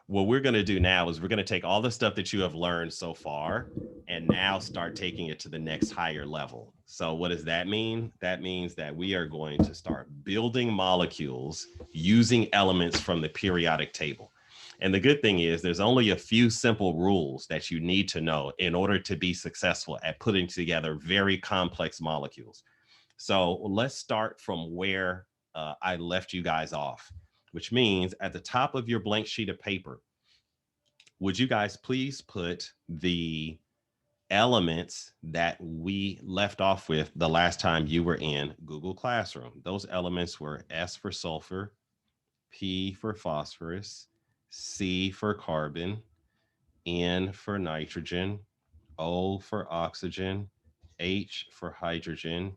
what we're going to do now is we're going to take all the stuff that you have learned so far and now start taking it to the next higher level. So what does that mean? That means that we are going to start building molecules using elements from the periodic table. And the good thing is there's only a few simple rules that you need to know in order to be successful at putting together very complex molecules. So let's start from where I left you guys off, which means at the top of your blank sheet of paper, would you guys please put the elements that we left off with the last time you were in Google Classroom? Those elements were S for sulfur, P for phosphorus, C for carbon, N for nitrogen, O for oxygen, H for hydrogen,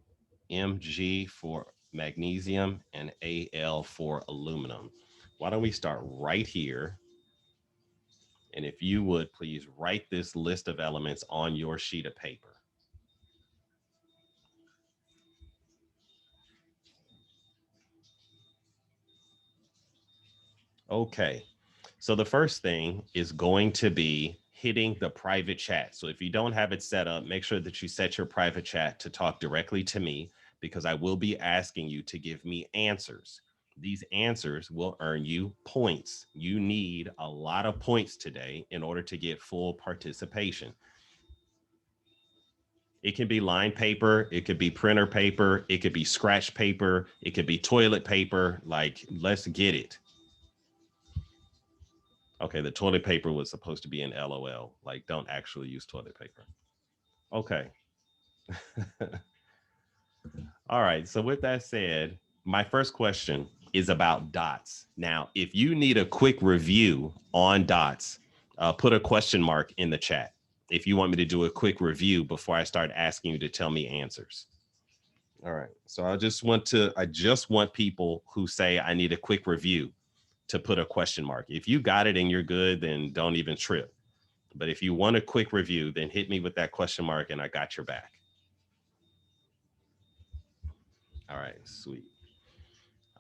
Mg for magnesium, and Al for aluminum. Why don't we start right here? And if you would please write this list of elements on your sheet of paper. Okay, so the first thing is going to be hitting the private chat. So if you don't have it set up, make sure that you set your private chat to talk directly to me because I will be asking you to give me answers. These answers will earn you points. You need a lot of points today in order to get full participation. It can be lined paper, it could be printer paper, it could be scratch paper, it could be toilet paper. Like, let's get it. Okay, the toilet paper was supposed to be an LOL. Like, don't actually use toilet paper. Okay. All right. So, with that said, my first question is about dots. Now, if you need a quick review on dots, put a question mark in the chat if you want me to do a quick review before I start asking you to tell me answers. All right. So I just want people who say I need a quick review to put a question mark. If you got it and you're good, then don't even trip. But if you want a quick review, then hit me with that question mark and I got your back. All right, sweet.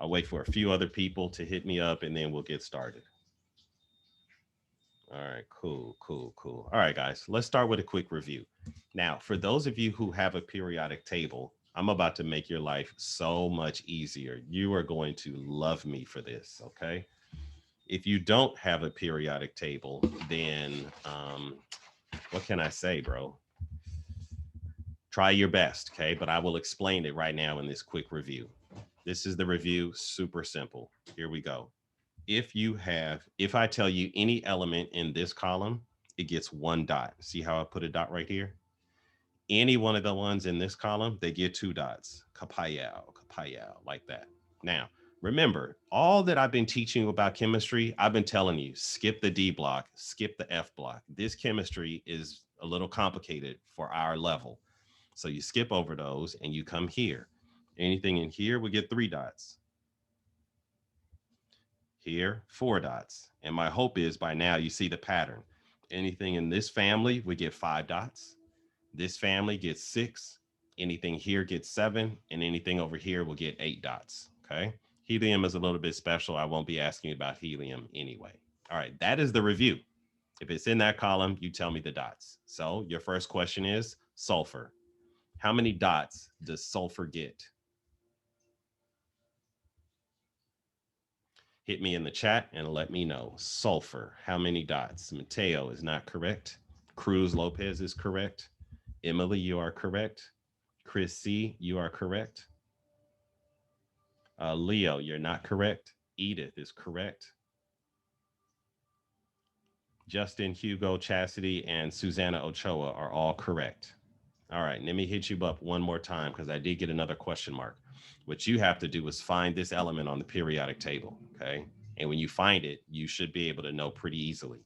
I'll wait for a few other people to hit me up and then we'll get started. All right, cool, cool, cool. All right, guys, let's start with a quick review. Now, for those of you who have a periodic table, I'm about to make your life so much easier. You are going to love me for this, okay? If you don't have a periodic table, then what can I say, bro? Try your best, okay? But I will explain it right now in this quick review. This is the review, super simple. Here we go. If I tell you any element in this column, it gets one dot. See how I put a dot right here? Any one of the ones in this column, they get two dots. Kapayao, kapayao, like that. Now, remember, all that I've been teaching you about chemistry, I've been telling you, skip the D block, skip the F block. This chemistry is a little complicated for our level. So you skip over those and you come here. Anything in here will get three dots. Here, four dots. And my hope is by now you see the pattern. Anything in this family would get five dots. This family gets six. Anything here gets seven. And anything over here will get eight dots. Okay. Helium is a little bit special. I won't be asking you about helium anyway. All right. That is the review. If it's in that column, you tell me the dots. So your first question is sulfur. How many dots does sulfur get? Hit me in the chat and let me know. Sulfur, how many dots? Mateo is not correct. Cruz Lopez is correct. Emily, you are correct. Chris C, you are correct. Leo, you're not correct. Edith is correct. Justin, Hugo, Chastity, and Susanna Ochoa are all correct. All right, let me hit you up one more time because I did get another question mark. What you have to do is find this element on the periodic table, okay? And when you find it, you should be able to know pretty easily.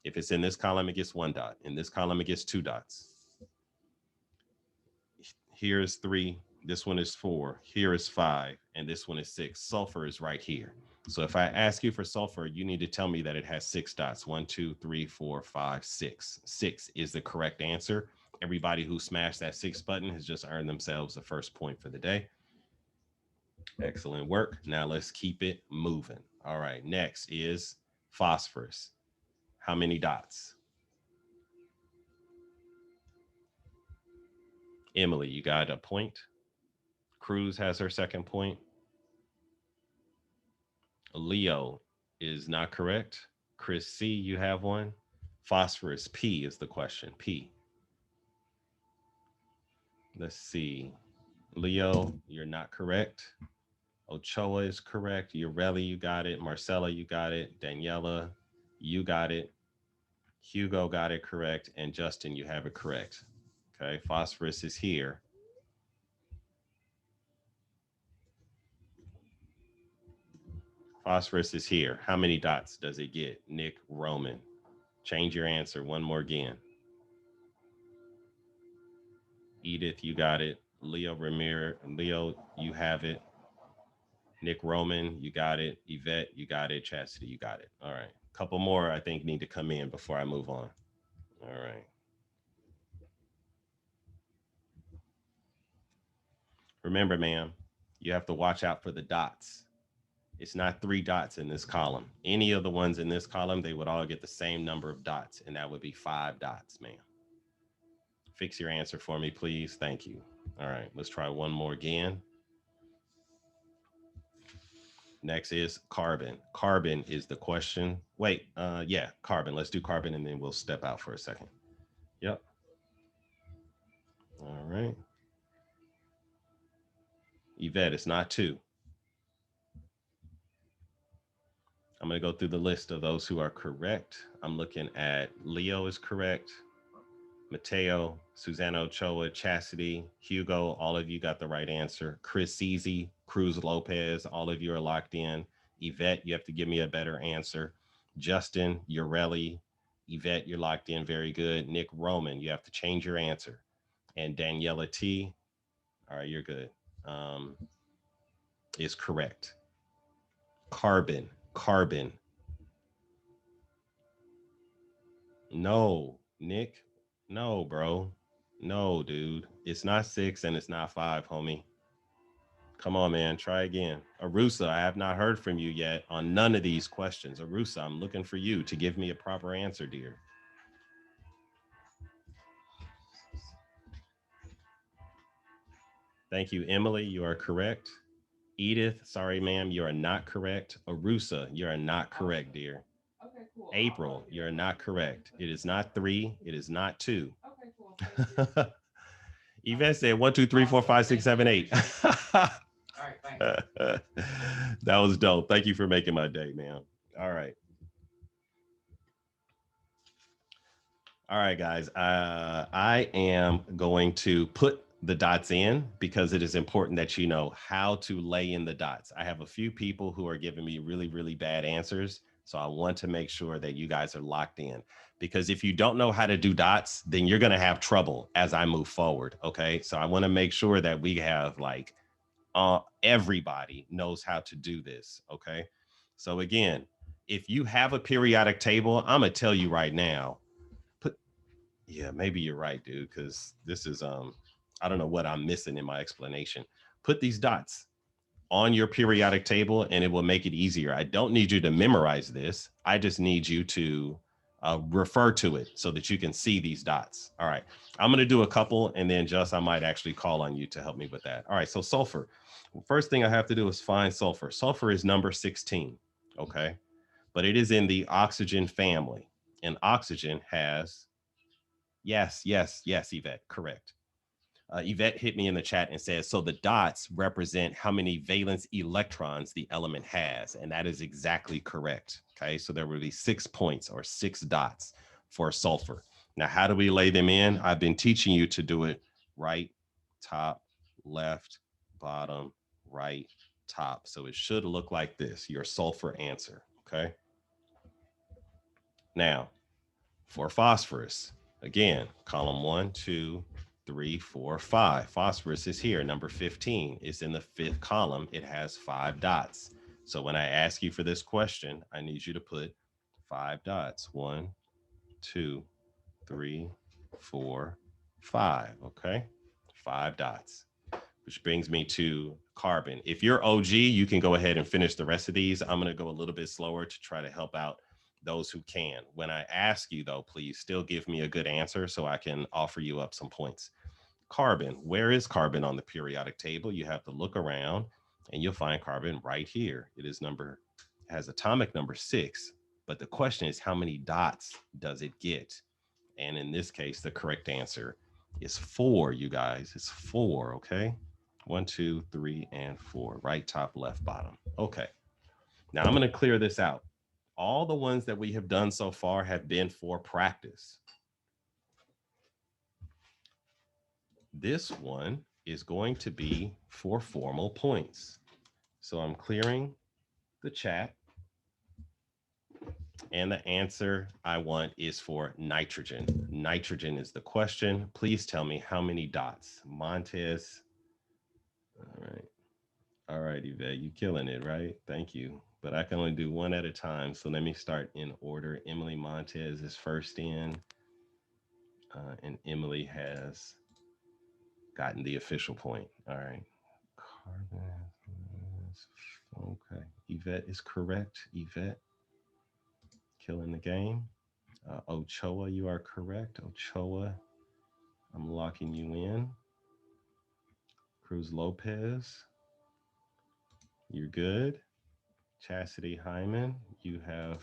If it's in this column, it gets one dot. In this column, it gets two dots. Here is three. This one is four. Here is five. And this one is six. Sulfur is right here. So if I ask you for sulfur, you need to tell me that it has six dots. One, two, three, four, five, six. Six is the correct answer. Everybody who smashed that six button has just earned themselves the first point for the day. Excellent work. Now let's keep it moving. All right. Next is phosphorus. How many dots? Emily, you got a point. Cruz has her second point. Leo is not correct. Chris C, you have one. Phosphorus P is the question. P. Let's see. Leo, you're not correct. Ochoa is correct. Ureli, you got it. Marcella, you got it. Daniela, you got it. Hugo got it correct. And Justin, you have it correct. Okay, phosphorus is here. Phosphorus is here. How many dots does it get? Nick Roman. Change your answer one more again. Edith, you got it. Leo Ramirez, Leo, you have it. Nick Roman, you got it. Yvette, you got it. Chastity, you got it. All right. A couple more, I think, need to come in before I move on. All right. Remember, ma'am, you have to watch out for the dots. It's not 3 dots in this column. Any of the ones in this column, they would all get the same number of dots, and that would be 5 dots, ma'am. Fix your answer for me, please. Thank you. All right, let's try one more again. Next is carbon. Carbon is the question. Wait, yeah, carbon. Let's do carbon, and then we'll step out for a second. Yep. All right. Yvette, it's not 2. I'm going to go through the list of those who are correct. I'm looking at Leo is correct. Mateo, Susanna Ochoa, Chastity, Hugo, all of you got the right answer. Chris Easy, Cruz Lopez, all of you are locked in. Yvette, you have to give me a better answer. Justin, Ureli, Yvette, you're locked in. Very good. Nick Roman, you have to change your answer. And Daniela T, all right, you're good, is correct. Carbon, carbon. No, Nick. No, bro. No, dude. It's not 6 and it's not 5, homie. Come on, man. Try again. Arusa, I have not heard from you yet on none of these questions. Arusa, I'm looking for you to give me a proper answer, dear. Thank you, Emily. You are correct. Edith, sorry, ma'am. You are not correct. Arusa, you are not correct, dear. Okay, cool. April, you're not correct. It is not 3. It is not 2. Okay, cool. Yvette said 1, 2, 3, 4, 5, 6, 7, 8. All right, thanks. That was dope. Thank you for making my day, man. All right. All right, guys. I am going to put the dots in because it is important that you know how to lay in the dots. I have a few people who are giving me really, really bad answers. So I want to make sure that you guys are locked in, because if you don't know how to do dots, then you're going to have trouble as I move forward. Okay. So I want to make sure that we have like everybody knows how to do this. Okay. So again, if you have a periodic table, I'm going to tell you right now, yeah, maybe you're right, dude, because this is, I don't know what I'm missing in my explanation. Put these dots on your periodic table and it will make it easier. I don't need you to memorize this. I just need you to refer to it so that you can see these dots. All right, I'm going to do a couple and then I might actually call on you to help me with that. All right, so sulfur. First thing I have to do is find sulfur. Sulfur is number 16, okay? But it is in the oxygen family, and oxygen has, yes, Yvette, correct. Yvette hit me in the chat and says, so the dots represent how many valence electrons the element has. And that is exactly correct. Okay, so there will be 6 points or 6 dots for sulfur. Now, how do we lay them in? I've been teaching you to do it right, top, left, bottom, right, top. So it should look like this, your sulfur answer. Okay. Now, for phosphorus, again, column 1, 2, 3, 4, 5. Phosphorus is here. Number 15 is in the 5th column. It has 5 dots. So when I ask you for this question, I need you to put 5 dots. 1, 2, 3, 4, 5. Okay. 5 dots, which brings me to carbon. If you're OG, you can go ahead and finish the rest of these. I'm going to go a little bit slower to try to help out those who can. When I ask you, though, please still give me a good answer so I can offer you up some points. Carbon. Where is carbon on the periodic table? You have to look around and you'll find carbon right here. It is has atomic number 6, but the question is, how many dots does it get? And in this case, the correct answer is 4, you guys. It's 4, okay? 1, 2, 3, and 4. Right, top, left, bottom. Okay. Now I'm going to clear this out. All the ones that we have done so far have been for practice. This one is going to be for formal points. So I'm clearing the chat. And the answer I want is for nitrogen. Nitrogen is the question. Please tell me how many dots. Montez. All right. All right, Yvette, you killing it, right? Thank you. But I can only do one at a time. So let me start in order. Emily Montez is first in. And Emily has gotten the official point. All right. Carbon. Okay. Yvette is correct. Yvette, killing the game. Ochoa, you are correct. Ochoa, I'm locking you in. Cruz Lopez, you're good. Chastity Hyman, you have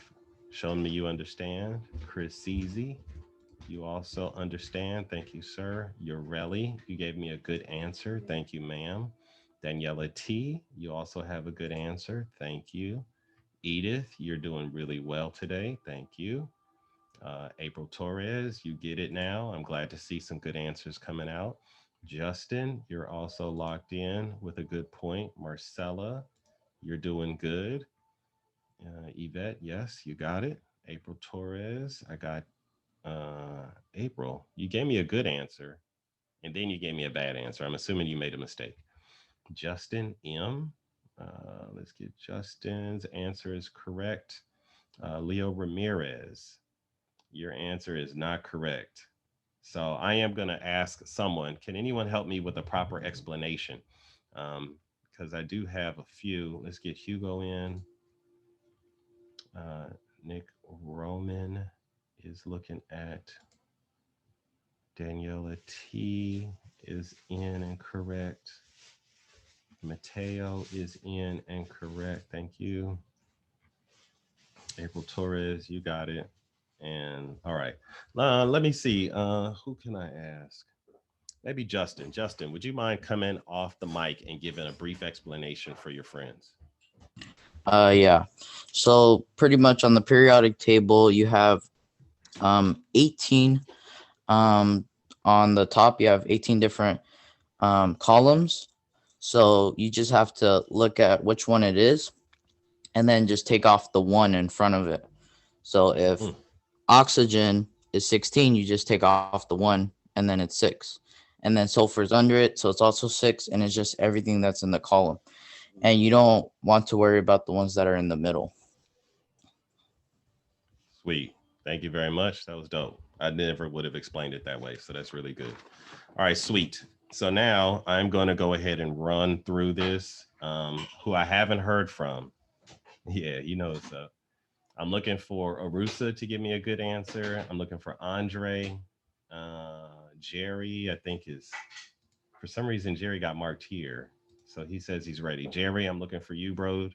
shown me you understand. Chris Ceasy, you also understand. Thank you, sir. Urelli, you gave me a good answer. Thank you, ma'am. Daniela T, you also have a good answer. Thank you. Edith, you're doing really well today. Thank you. April Torres, you get it now. I'm glad to see some good answers coming out. Justin, you're also locked in with a good point. Marcella, you're doing good. Yvette, yes, you got it. April Torres, I got April. You gave me a good answer, and then you gave me a bad answer. I'm assuming you made a mistake. Justin M. Let's get Justin's answer is correct. Leo Ramirez, your answer is not correct. So I am going to ask someone, can anyone help me with a proper explanation? Because I do have a few. Let's get Hugo in. Nick Roman is looking at. Daniela T is in and correct. Mateo is in and correct. Thank you. April Torres, you got it. And all right, let me see. Who can I ask? Maybe Justin. Justin, would you mind coming off the mic and giving a brief explanation for your friends? Yeah. So pretty much on the periodic table, you have 18. On the top, you have 18 different columns. So you just have to look at which one it is, and then just take off the 1 in front of it. So if oxygen is 16, you just take off the 1, and then it's 6. And then sulfur is under it, so it's also 6, and it's just everything that's in the column. And you don't want to worry about the ones that are in the middle. Sweet. Thank you very much. That was dope. I never would have explained it that way, so that's really good. All right, sweet. So now I'm going to go ahead and run through this. Who I haven't heard from. Yeah, you know what's up. I'm looking for Arusa to give me a good answer. I'm looking for Andre. Jerry, I think is, for some reason, Jerry got marked here. So he says he's ready. Jerry, I'm looking for you, bro.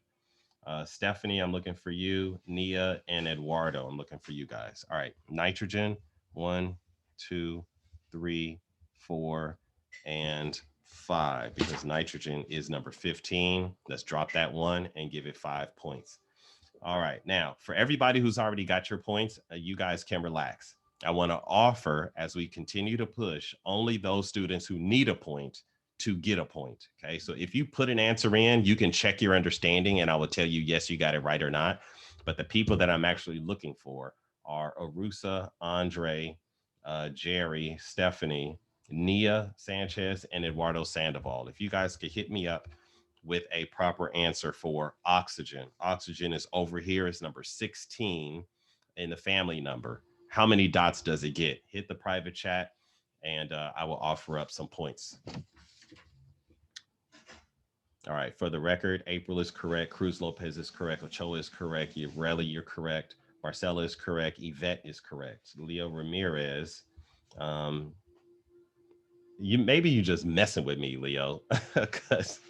Stephanie, I'm looking for you. Nia and Eduardo, I'm looking for you guys. All right, nitrogen, 1, 2, 3, 4, and 5, because nitrogen is number 15. Let's drop that 1 and give it 5 points. All right, now for everybody who's already got your points, you guys can relax. I want to offer, as we continue to push, only those students who need a point to get a point. Okay, so if you put an answer in, you can check your understanding and I will tell you, yes, you got it right or not. But the people that I'm actually looking for are Arusa, Andre, Jerry, Stephanie, Nia Sanchez, and Eduardo Sandoval. If you guys could hit me up with a proper answer for oxygen. Oxygen is over here. It's number 16 in the family number. How many dots does it get? Hit the private chat and I will offer up some points. All right, for the record, April is correct. Cruz Lopez is correct. Ochoa is correct. Urelli, you're correct. Marcella is correct. Yvette is correct. Leo Ramirez. Um, maybe you just messing with me, Leo, because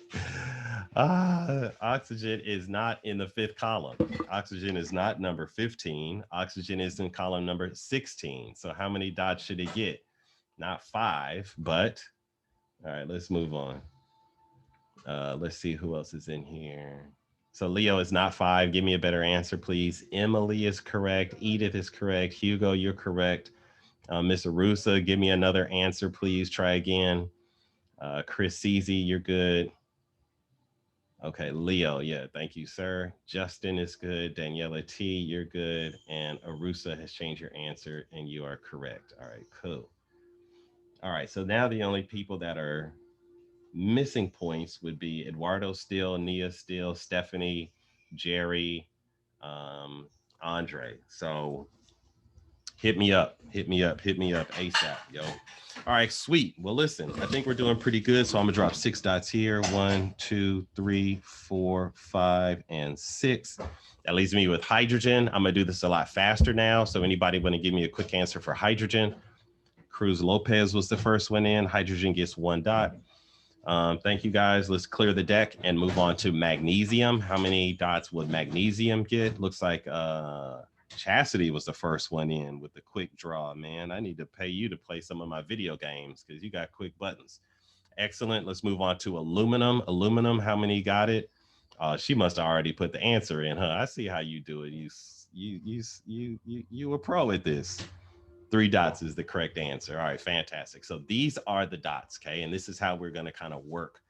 oxygen is not in the fifth column. Oxygen is not number 15. Oxygen is in column number 16. So how many dots should it get? Not 5, but all right, let's move on. Let's see who else is in here. So Leo is not 5. Give me a better answer, please. Emily is correct. Edith is correct. Hugo, you're correct. Miss Arusa, give me another answer, please. Try again. Chris Cz, you're good. Okay, Leo, yeah, thank you, sir. Justin is good. Daniela T, you're good. And Arusa has changed your answer, and you are correct. All right, cool. All right, so now the only people that are missing points would be Eduardo still, Nia still, Stephanie, Jerry, Andre. So hit me up, hit me up, hit me up ASAP, yo. All right, sweet. Well, listen, I think we're doing pretty good. So I'm gonna drop 6 dots here. 1, 2, 3, 4, 5, and 6. That leaves me with hydrogen. I'm gonna do this a lot faster now. So anybody want to give me a quick answer for hydrogen? Cruz Lopez was the first one in. Hydrogen gets 1 dot. Thank you guys. Let's clear the deck and move on to magnesium. How many dots would magnesium get? Looks like Chastity was the first one in with the quick draw, man. I need to pay you to play some of my video games because you got quick buttons. Excellent. Let's move on to aluminum. Aluminum, how many got it? She must have already put the answer in, huh? I see how you do it. You a pro at this. 3 dots is the correct answer. All right, fantastic. So these are the dots, okay? And this is how we're going to kind of work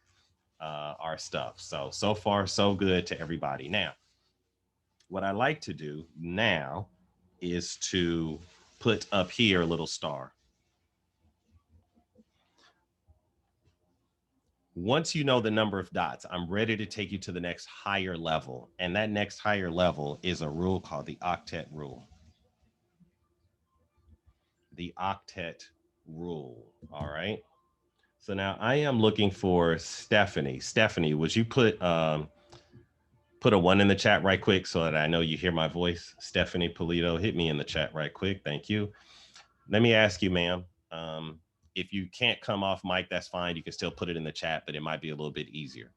our stuff. So far, so good to everybody. Now, what I like to do now is to put up here a little star. Once you know the number of dots, I'm ready to take you to the next higher level. And that next higher level is a rule called the Octet Rule. The Octet Rule, all right? So now I am looking for Stephanie. Stephanie, would you put a 1 in the chat right quick so that I know you hear my voice? Stephanie Polito, hit me in the chat right quick. Thank you. Let me ask you, ma'am. If you can't come off mic, that's fine. You can still put it in the chat, but it might be a little bit easier.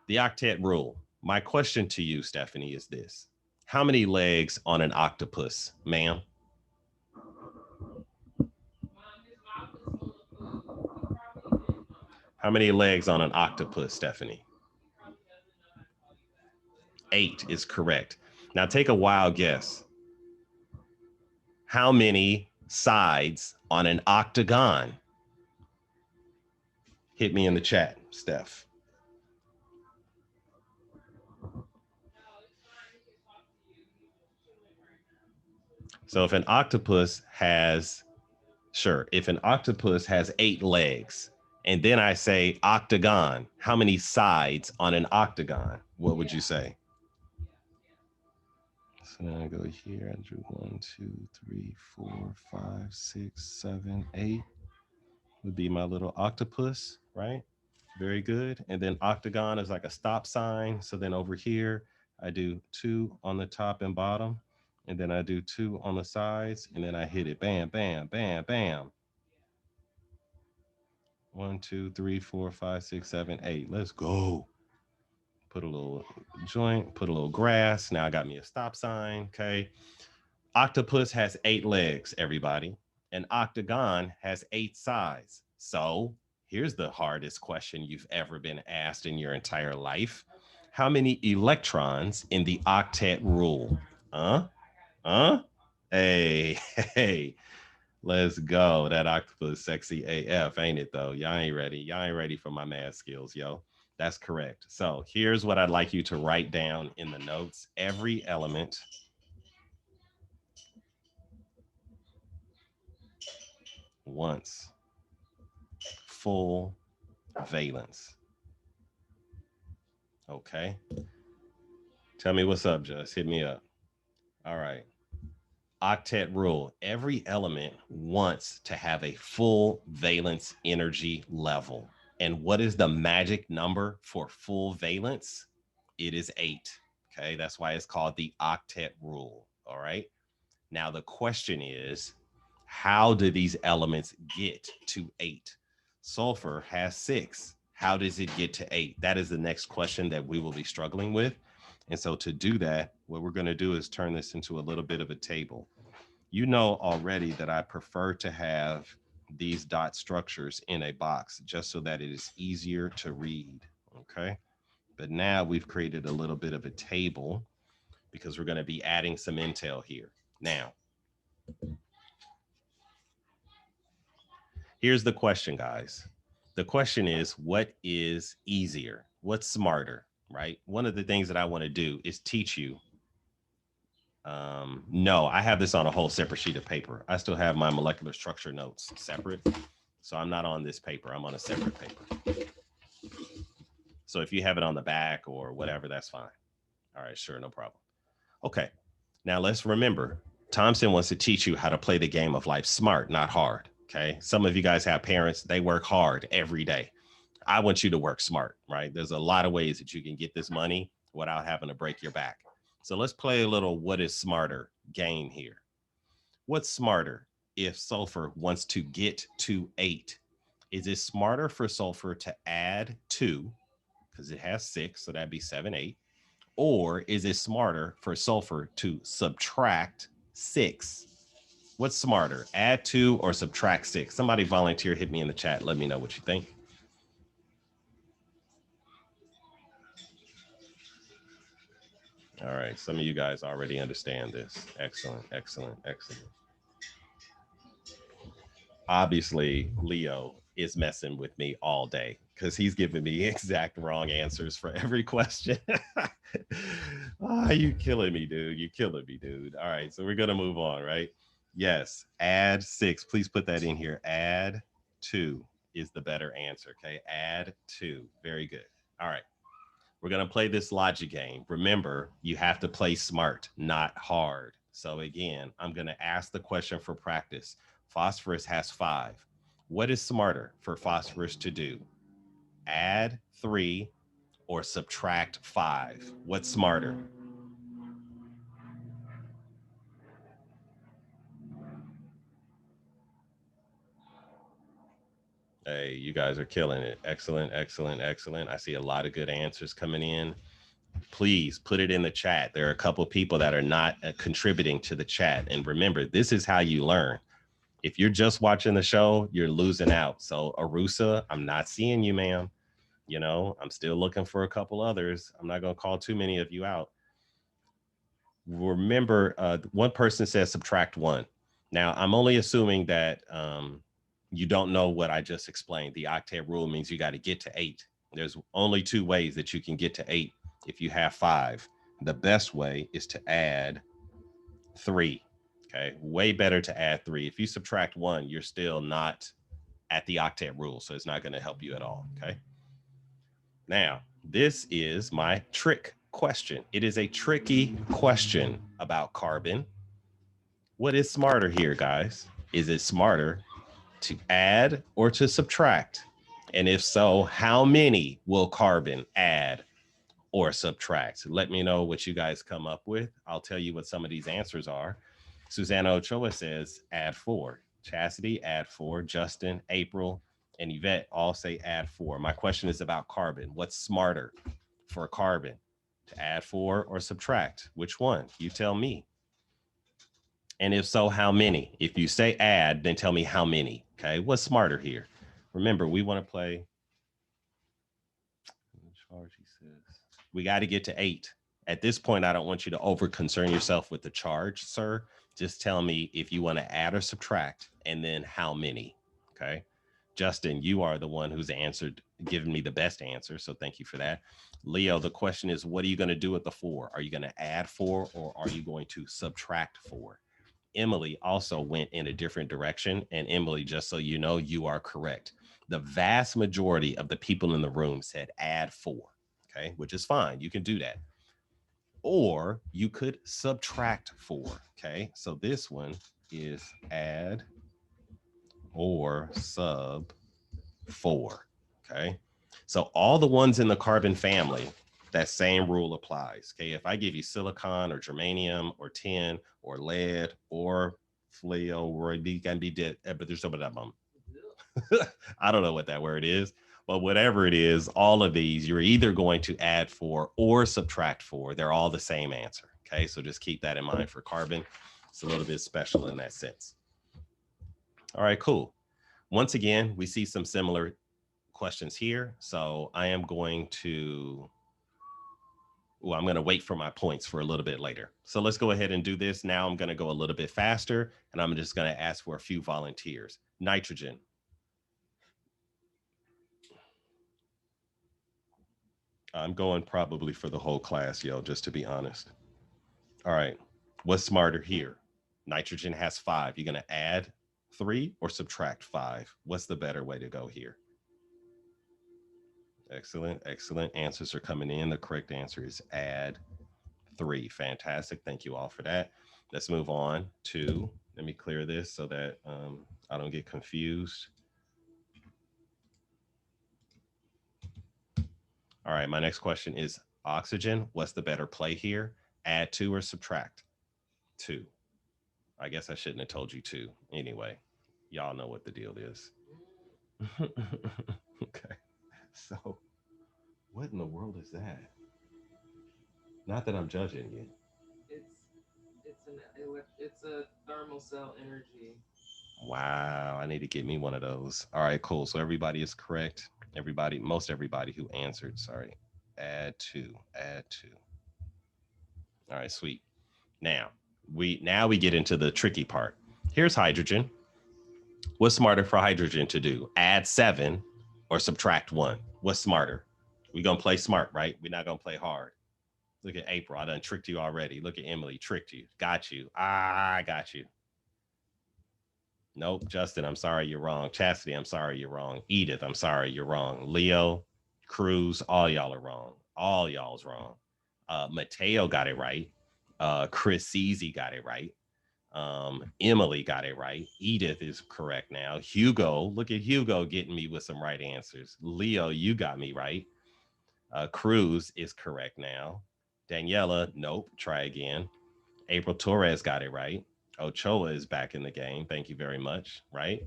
The Octet Rule. My question to you, Stephanie, is this. How many legs on an octopus, ma'am? How many legs on an octopus, Stephanie? 8 is correct. Now take a wild guess. How many sides on an octagon? Hit me in the chat, Steph. So if an octopus has, if an octopus has 8 legs, and then I say octagon, how many sides on an octagon? What would you say? So now I go here, I drew 1, 2, 3, 4, 5, 6, 7, 8. Would be my little octopus, right? Very good. And then octagon is like a stop sign. So then over here, I do 2 on the top and bottom. And then I do 2 on the sides. And then I hit it. Bam, bam, bam, bam. 1, 2, 3, 4, 5, 6, 7, 8. Let's go. Put a little joint, put a little grass. Now I got me a stop sign. Okay. Octopus has 8 legs, everybody. An octagon has 8 sides. So here's the hardest question you've ever been asked in your entire life. How many electrons in the octet rule? Hey, let's go. That octopus sexy AF, ain't it though? Y'all ain't ready. Y'all ain't ready for my math skills, yo. That's correct. So here's what I'd like you to write down in the notes. Every element wants full valence. Okay. Tell me what's up, Just. Hit me up. All right. Octet rule. Every element wants to have a full valence energy level. And what is the magic number for full valence? It is 8. Okay. That's why it's called the octet rule. All right. Now the question is, how do these elements get to 8? Sulfur has 6. How does it get to 8? That is the next question that we will be struggling with. And so to do that, what we're going to do is turn this into a little bit of a table. You know already that I prefer to have these dot structures in a box just so that it is easier to read. Okay. But now we've created a little bit of a table because we're going to be adding some intel here. Now, here's the question, guys. The question is, what is easier? What's smarter, right? One of the things that I want to do is teach you. No, I have this on a whole separate sheet of paper. I still have my molecular structure notes separate. So I'm not on this paper. I'm on a separate paper. So if you have it on the back or whatever, that's fine. All right, sure, no problem. Okay, now let's remember, Thompson wants to teach you how to play the game of life smart, not hard. Okay, some of you guys have parents, they work hard every day. I want you to work smart, right? There's a lot of ways that you can get this money without having to break your back. So let's play a little what is smarter game here. What's smarter if sulfur wants to get to 8? Is it smarter for sulfur to add 2, because it has 6, so that'd be 7, 8? Or is it smarter for sulfur to subtract 6? What's smarter, add 2 or subtract 6? Somebody volunteer, hit me in the chat. Let me know what you think. All right, some of you guys already understand this. Excellent, excellent, excellent. Obviously, Leo is messing with me all day because he's giving me exact wrong answers for every question. You killing me, dude. You killing me, dude. All right, so we're gonna move on, right? Yes, add 6. Please put that in here. Add 2 is the better answer. Okay, add 2. Very good. All right. We're going to play this logic game. Remember, you have to play smart, not hard. So again, I'm going to ask the question for practice. Phosphorus has 5. What is smarter for phosphorus to do? Add 3 or subtract 5? What's smarter? Hey, you guys are killing it. Excellent, excellent, excellent. I see a lot of good answers coming in. Please put it in the chat. There are a couple of people that are not contributing to the chat. And remember, this is how you learn. If you're just watching the show, you're losing out. So Arusa, I'm not seeing you, ma'am. You know, I'm still looking for a couple others. I'm not going to call too many of you out. Remember, one person says subtract 1. Now, I'm only assuming that you don't know what I just explained. The octet rule means you got to get to 8. There's only 2 ways that you can get to 8 if you have 5. The best way is to add 3. Okay, way better to add 3. If you subtract 1, you're still not at the octet rule, so it's not going to help you at all. Okay. Now, this is my trick question. It is a tricky question about carbon. What is smarter here, guys? Is it smarter to add or to subtract? And if so, how many will carbon add or subtract? Let me know what you guys come up with. I'll tell you what some of these answers are. Susanna Ochoa says add 4. Chastity, add 4. Justin, April, and Yvette all say add 4. My question is about carbon. What's smarter for carbon? To add 4 or subtract? Which one? You tell me. And if so, how many? If you say add, then tell me how many. Okay, what's smarter here? Remember, we want to play. We got to get to 8. At this point, I don't want you to over concern yourself with the charge, sir. Just tell me if you want to add or subtract, and then how many. Okay. Justin, you are the one who's given me the best answer. So thank you for that. Leo, the question is, what are you going to do with the 4? Are you going to add 4 or are you going to subtract 4? Emily also went in a different direction. And Emily, just so you know, you are correct. The vast majority of the people in the room said add 4. Okay, which is fine. You can do that. Or you could subtract 4. Okay, so this one is add or sub 4. Okay, so all the ones in the carbon family that same rule applies. Okay, if I give you silicon or germanium or tin or lead or can be dead, but there's some of them. I don't know what that word is, but whatever it is, all of these you're either going to add 4 or subtract 4. They're all the same answer. Okay, so just keep that in mind for carbon. It's a little bit special in that sense. All right, cool. Once again, we see some similar questions here. So I am going to, well, I'm going to wait for my points for a little bit later. So let's go ahead and do this. Now I'm going to go a little bit faster, and I'm just going to ask for a few volunteers. Nitrogen. I'm going probably for the whole class, yo, just to be honest. All right. What's smarter here? Nitrogen has 5. You're going to add 3 or subtract 5? What's the better way to go here? Excellent. Excellent. Answers are coming in. The correct answer is add 3. Fantastic. Thank you all for that. Let's move on to, let me clear this so that I don't get confused. All right, my next question is oxygen. What's the better play here? Add 2 or subtract 2? I guess I shouldn't have told you 2. Anyway, y'all know what the deal is. Okay, so what in the world is that? Not that I'm judging you. It's a thermal cell energy. Wow, I need to get me one of those. All right, cool. So everybody is correct. Everybody, most everybody who answered, sorry. Add 2, add 2. All right, sweet. Now we get into the tricky part. Here's hydrogen. What's smarter for hydrogen to do? Add 7 or subtract 1? What's smarter? We're going to play smart, right? We're not going to play hard. Look at April. I done tricked you already. Look at Emily. Tricked you. Got you. I got you. Nope. Justin, I'm sorry, you're wrong. Chastity, I'm sorry, you're wrong. Edith, I'm sorry, you're wrong. Leo, Cruz, all y'all are wrong. All y'all's wrong. Mateo got it right. Chris Easy got it right. Emily got it right. Edith is correct now. Hugo, look at Hugo getting me with some right answers. Leo, you got me right. Cruz is correct now. Daniela, nope, try again. April Torres got it right. Ochoa is back in the game. Thank you very much. Right.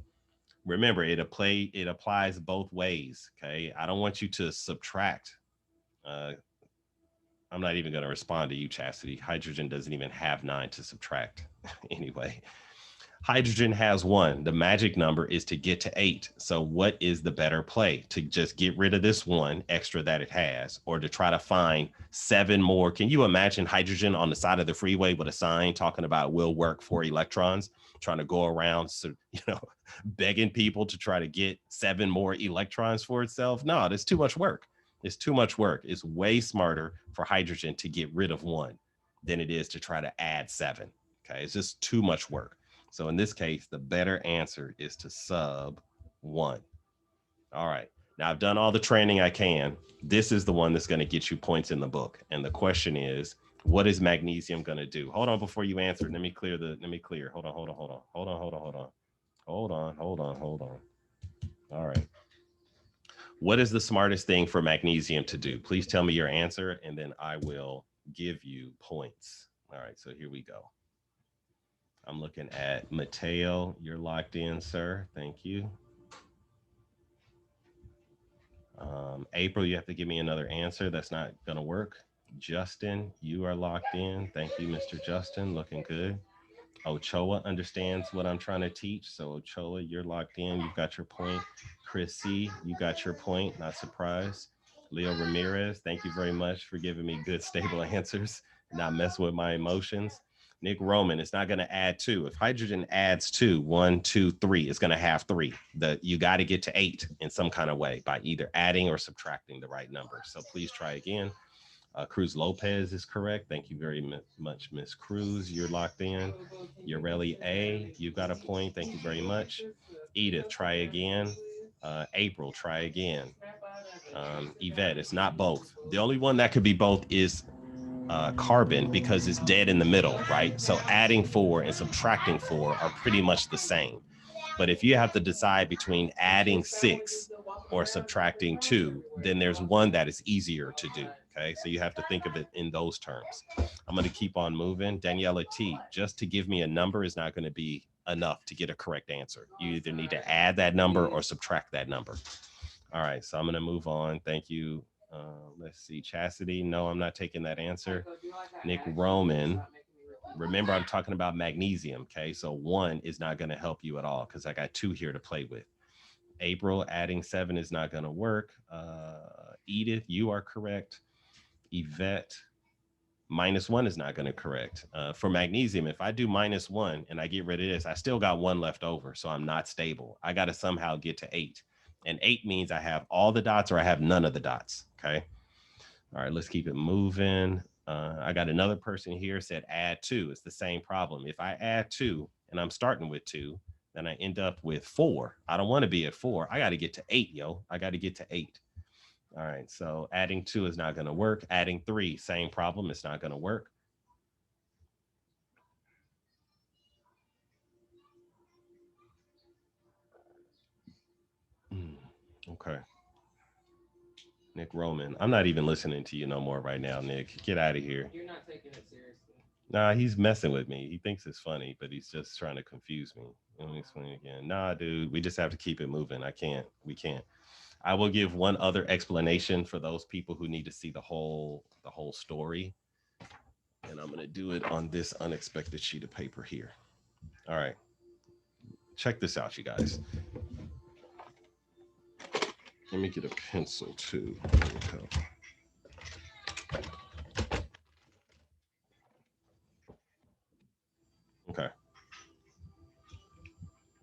Remember, it applies both ways. Okay. I don't want you to subtract. I'm not even going to respond to you, Chastity. Hydrogen doesn't even have 9 to subtract. Anyway, hydrogen has 1. The magic number is to get to 8. So what is the better play? To just get rid of this 1 extra that it has, or to try to find 7 more? Can you imagine hydrogen on the side of the freeway with a sign talking about will work for electrons, trying to go around, so, begging people to try to get 7 more electrons for itself? No, that's too much work. It's too much work. It's way smarter for hydrogen to get rid of 1 than it is to try to add 7. Okay, it's just too much work. So in this case, the better answer is to sub 1. All right. Now I've done all the training I can. This is the one that's going to get you points in the book. And the question is, what is magnesium going to do? Hold on before you answer. Let me clear. Hold on. All right. What is the smartest thing for magnesium to do? Please tell me your answer, and then I will give you points. All right. So here we go. I'm looking at Mateo. You're locked in, sir. Thank you. April, you have to give me another answer. That's not going to work. Justin, you are locked in. Thank you, Mr. Justin. Looking good. Ochoa understands what I'm trying to teach. So Ochoa, you're locked in. You've got your point. Chris C, you got your point. Not surprised. Leo Ramirez, thank you very much for giving me good, stable answers. Not messing with my emotions. Nick Roman, it's not going to add 2. If hydrogen adds 2, 1, 2, 3, it's going to have 3. You got to get to 8 in some kind of way by either adding or subtracting the right number. So please try again. Cruz Lopez is correct. Thank you very much, Miss Cruz. You're locked in. Ureli A, you've got a point. Thank you very much. Edith, try again. April, try again. Yvette, it's not both. The only one that could be both is carbon, because it's dead in the middle, right? So adding 4 and subtracting 4 are pretty much the same. But if you have to decide between adding 6 or subtracting 2, then there's one that is easier to do. Okay, so you have to think of it in those terms. I'm going to keep on moving. Daniela T, just to give me a number is not going to be enough to get a correct answer. You either need to add that number or subtract that number. All right, so I'm going to move on. Thank you. Let's see, Chastity. No, I'm not taking that answer. Nick Roman. Remember, I'm talking about magnesium. Okay, so 1 is not going to help you at all because I got 2 here to play with. April, adding 7 is not going to work. Edith, you are correct. Yvette, -1 is not going to correct. For magnesium, if I do -1 and I get rid of this, I still got 1 left over. So I'm not stable. I got to somehow get to 8. And 8 means I have all the dots or I have none of the dots. Okay. All right, let's keep it moving. I got another person here said add 2. It's the same problem. If I add 2 and I'm starting with 2, then I end up with 4. I don't want to be at 4. I got to get to 8, yo. I got to get to 8. All right, so adding 2 is not going to work. Adding 3, same problem. It's not going to work. Okay. Nick Roman. I'm not even listening to you no more right now, Nick. Get out of here. You're not taking it seriously. Nah, he's messing with me. He thinks it's funny, but he's just trying to confuse me. Let me explain again. Nah, dude, we just have to keep it moving. We can't. I will give one other explanation for those people who need to see the whole story. And I'm going to do it on this unexpected sheet of paper here. All right. Check this out, you guys. Let me get a pencil too. Okay.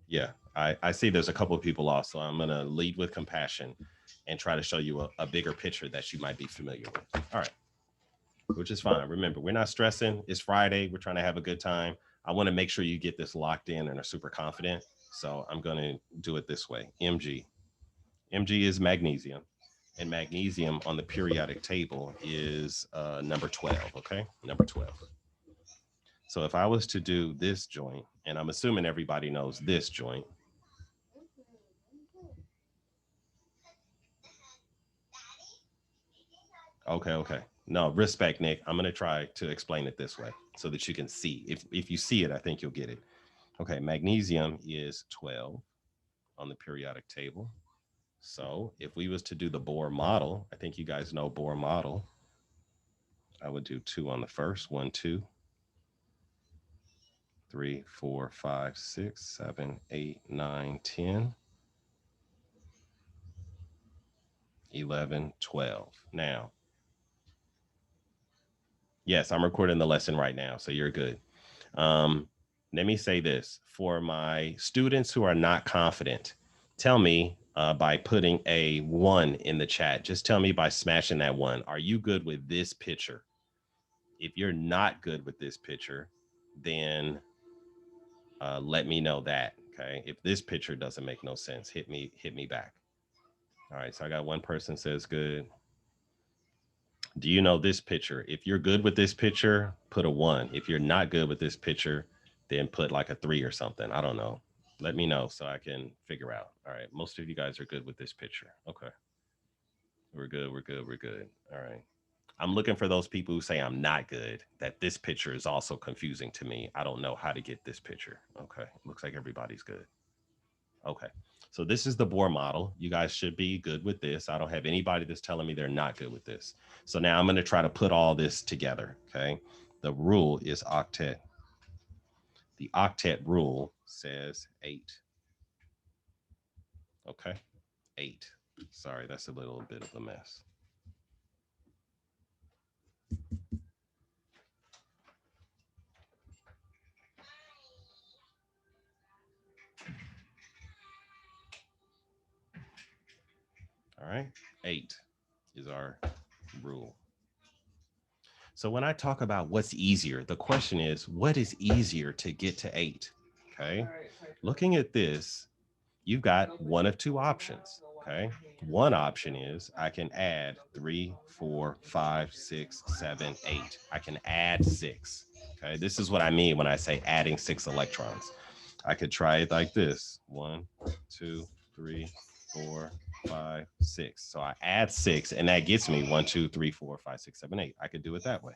Yeah, I see there's a couple of people off, so I'm going to lead with compassion and try to show you a bigger picture that you might be familiar with. All right, which is fine. Remember, we're not stressing. It's Friday. We're trying to have a good time. I want to make sure you get this locked in and are super confident. So I'm going to do it this way. Mg. Mg is magnesium. And magnesium on the periodic table is number 12, okay? Number 12. So if I was to do this joint, and I'm assuming everybody knows this joint. Okay. No, respect, Nick. I'm going to try to explain it this way so that you can see. If you see it, I think you'll get it. Okay, magnesium is 12 on the periodic table. So if we was to do the Bohr model, I think you guys know Bohr model. I would do 2 on the first, 1, 2, 3, 4, 5, 6, 7, 8, 9, 10, 11, 12. Now, yes, I'm recording the lesson right now, so you're good. Let me say this. For my students who are not confident, tell me by putting a 1 in the chat. Just tell me by smashing that 1. Are you good with this picture? If you're not good with this picture, then let me know that. Okay. If this picture doesn't make no sense, hit me back. All right. So I got one person says good. Do you know this picture? If you're good with this picture, put a 1. If you're not good with this picture, then put like a 3 or something. I don't know. Let me know so I can figure out. All right. Most of you guys are good with this picture. Okay. We're good. All right. I'm looking for those people who say I'm not good, that this picture is also confusing to me. I don't know how to get this picture. Okay. Looks like everybody's good. Okay. So this is the Bohr model. You guys should be good with this. I don't have anybody that's telling me they're not good with this. So now I'm going to try to put all this together. Okay. The rule is octet. The octet rule says 8. Okay. 8. Sorry, that's a little bit of a mess. All right. 8 is our rule. So when I talk about what's easier, the question is, what is easier to get to 8? Okay. Looking at this, you've got one of 2 options. Okay. One option is I can add 3, 4, 5, 6, 7, 8. I can add 6. Okay. This is what I mean when I say adding 6 electrons. I could try it like this. 1, 2, 3, 4, 5, 6. So I add 6, and that gets me 1, 2, 3, 4, 5, 6, 7, 8. I could do it that way.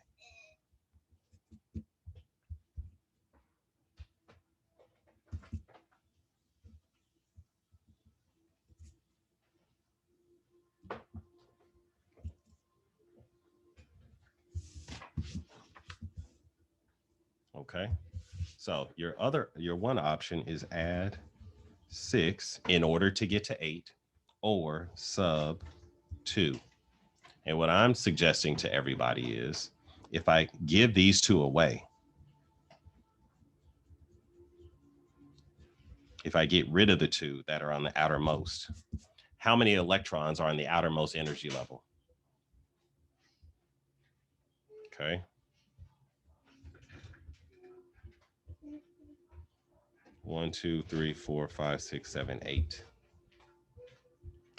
Okay. So your one option is add 6 in order to get to 8, or sub 2. And what I'm suggesting to everybody is, if I give these two away, if I get rid of the 2 that are on the outermost, how many electrons are on the outermost energy level? Okay. 1, 2, 3, 4, 5, 6, 7, 8.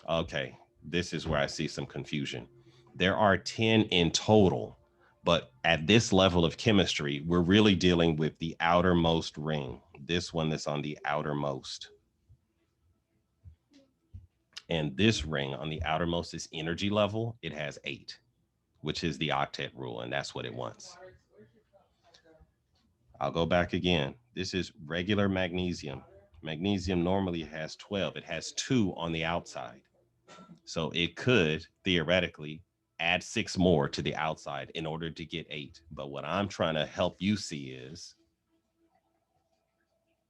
Okay, this is where I see some confusion. There are 10 in total, but at this level of chemistry, we're really dealing with the outermost ring, this one that's on the outermost. And this ring on the outermost is energy level. It has 8, which is the octet rule, and that's what it wants. I'll go back again. This is regular magnesium. Magnesium normally has 12. It has 2 on the outside. So it could theoretically add 6 more to the outside in order to get 8. But what I'm trying to help you see is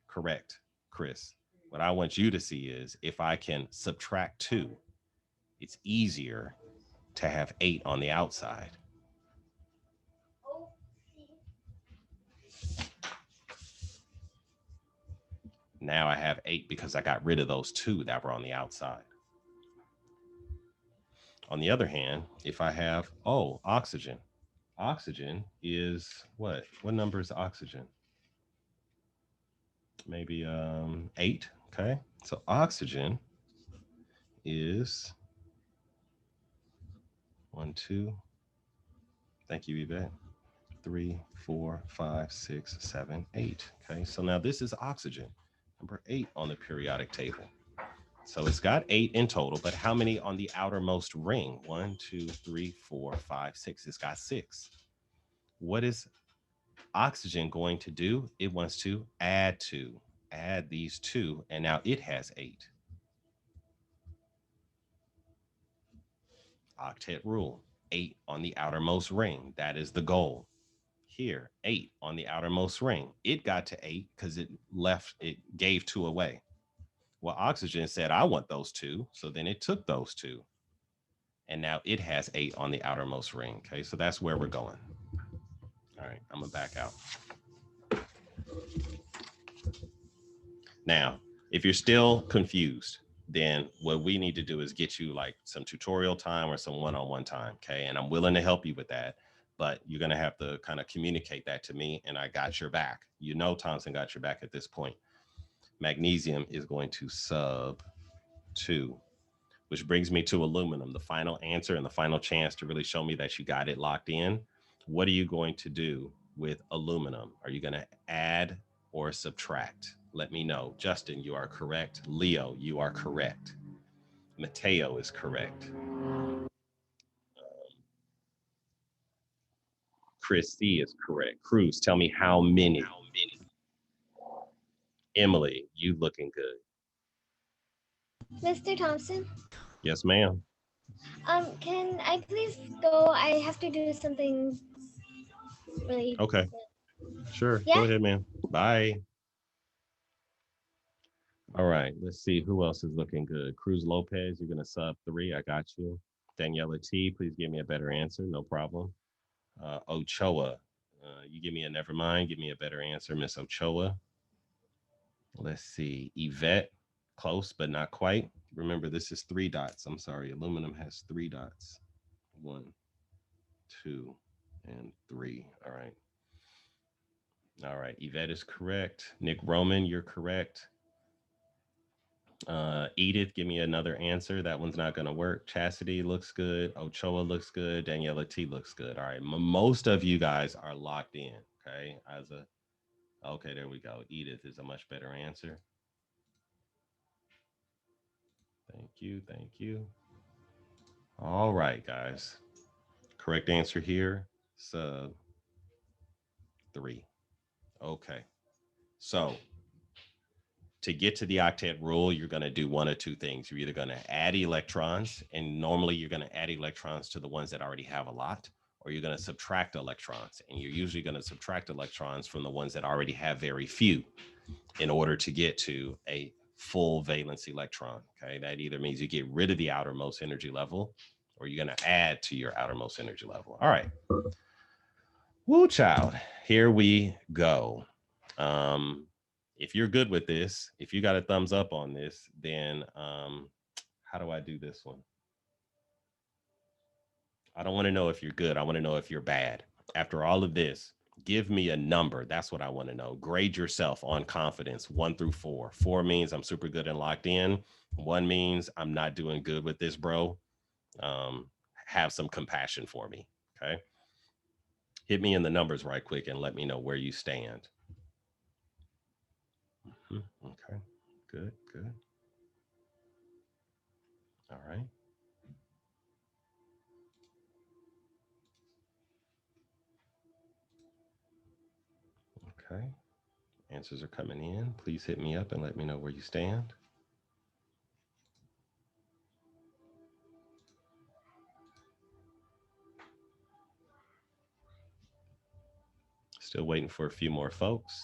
correct, Chris. What I want you to see is if I can subtract 2, it's easier to have 8 on the outside. Now I have 8 because I got rid of those 2 that were on the outside. On the other hand, if I have, oxygen. Oxygen is what? What number is oxygen? Maybe 8. Okay. So oxygen is 1, 2. Thank you, Yvette. 3, 4, 5, 6, 7, 8. Okay. So now this is oxygen, number 8 on the periodic table. So it's got 8 in total, but how many on the outermost ring? 1, 2, 3, 4, 5, 6. It's got 6. What is oxygen going to do? It wants to add these 2, and now it has 8. Octet rule, 8 on the outermost ring. That is the goal. Here, 8 on the outermost ring. It got to 8 because it gave 2 away. Well, oxygen said, I want those 2. So then it took those 2. And now it has 8 on the outermost ring. Okay, so that's where we're going. All right, I'm gonna back out. Now, if you're still confused, then what we need to do is get you like some tutorial time or some one-on-one time. Okay, and I'm willing to help you with that, but you're gonna have to kind of communicate that to me, and I got your back. You know, Thompson got your back at this point. Magnesium is going to sub 2, which brings me to aluminum, the final answer and the final chance to really show me that you got it locked in. What are you going to do with aluminum? Are you going to add or subtract? Let me know. Justin, you are correct. Leo, you are correct. Mateo is correct. Chris C is correct. Cruz, tell me how many. Emily, you looking good. Mr. Thompson, Yes, ma'am. can I please go? I have to do something really. Okay, sure. Yeah. Go ahead, man. Bye. All right, let's see who else is looking good. Cruz Lopez, you're gonna sub 3. I got you. Daniela T, please give me a better answer. No problem. Ochoa, you give me a never mind. Give me a better answer, Miss Ochoa. Let's see. Yvette, close but not quite. Remember, this is 3 dots. I'm sorry, aluminum has 3 dots. 1, 2, and 3. All right. All right. Yvette is correct. Nick Roman, you're correct. Edith, give me another answer. That one's not going to work. Chastity looks good. Ochoa looks good. Daniela T looks good. All right. Most of you guys are locked in. Okay. Okay, there we go. Edith is a much better answer. Thank you. Thank you. All right, guys. Correct answer here, sub 3. Okay. So to get to the octet rule, you're going to do one of two things. You're either going to add electrons, and normally you're going to add electrons to the ones that already have a lot, or you're going to subtract electrons, and you're usually going to subtract electrons from the ones that already have very few in order to get to a full valence electron. Okay, that either means you get rid of the outermost energy level, or you're going to add to your outermost energy level. All right. Woo, child. Here we go. If you're good with this, if you got a thumbs up on this, then how do I do this one? I don't want to know if you're good. I want to know if you're bad. After all of this, give me a number. That's what I want to know. Grade yourself on confidence, 1 through 4. 4 means I'm super good and locked in. 1 means I'm not doing good with this, bro. Have some compassion for me. Okay. Hit me in the numbers right quick and let me know where you stand. Okay. Good. Good. All right. Okay. Answers are coming in. Please hit me up and let me know where you stand. Still waiting for a few more folks.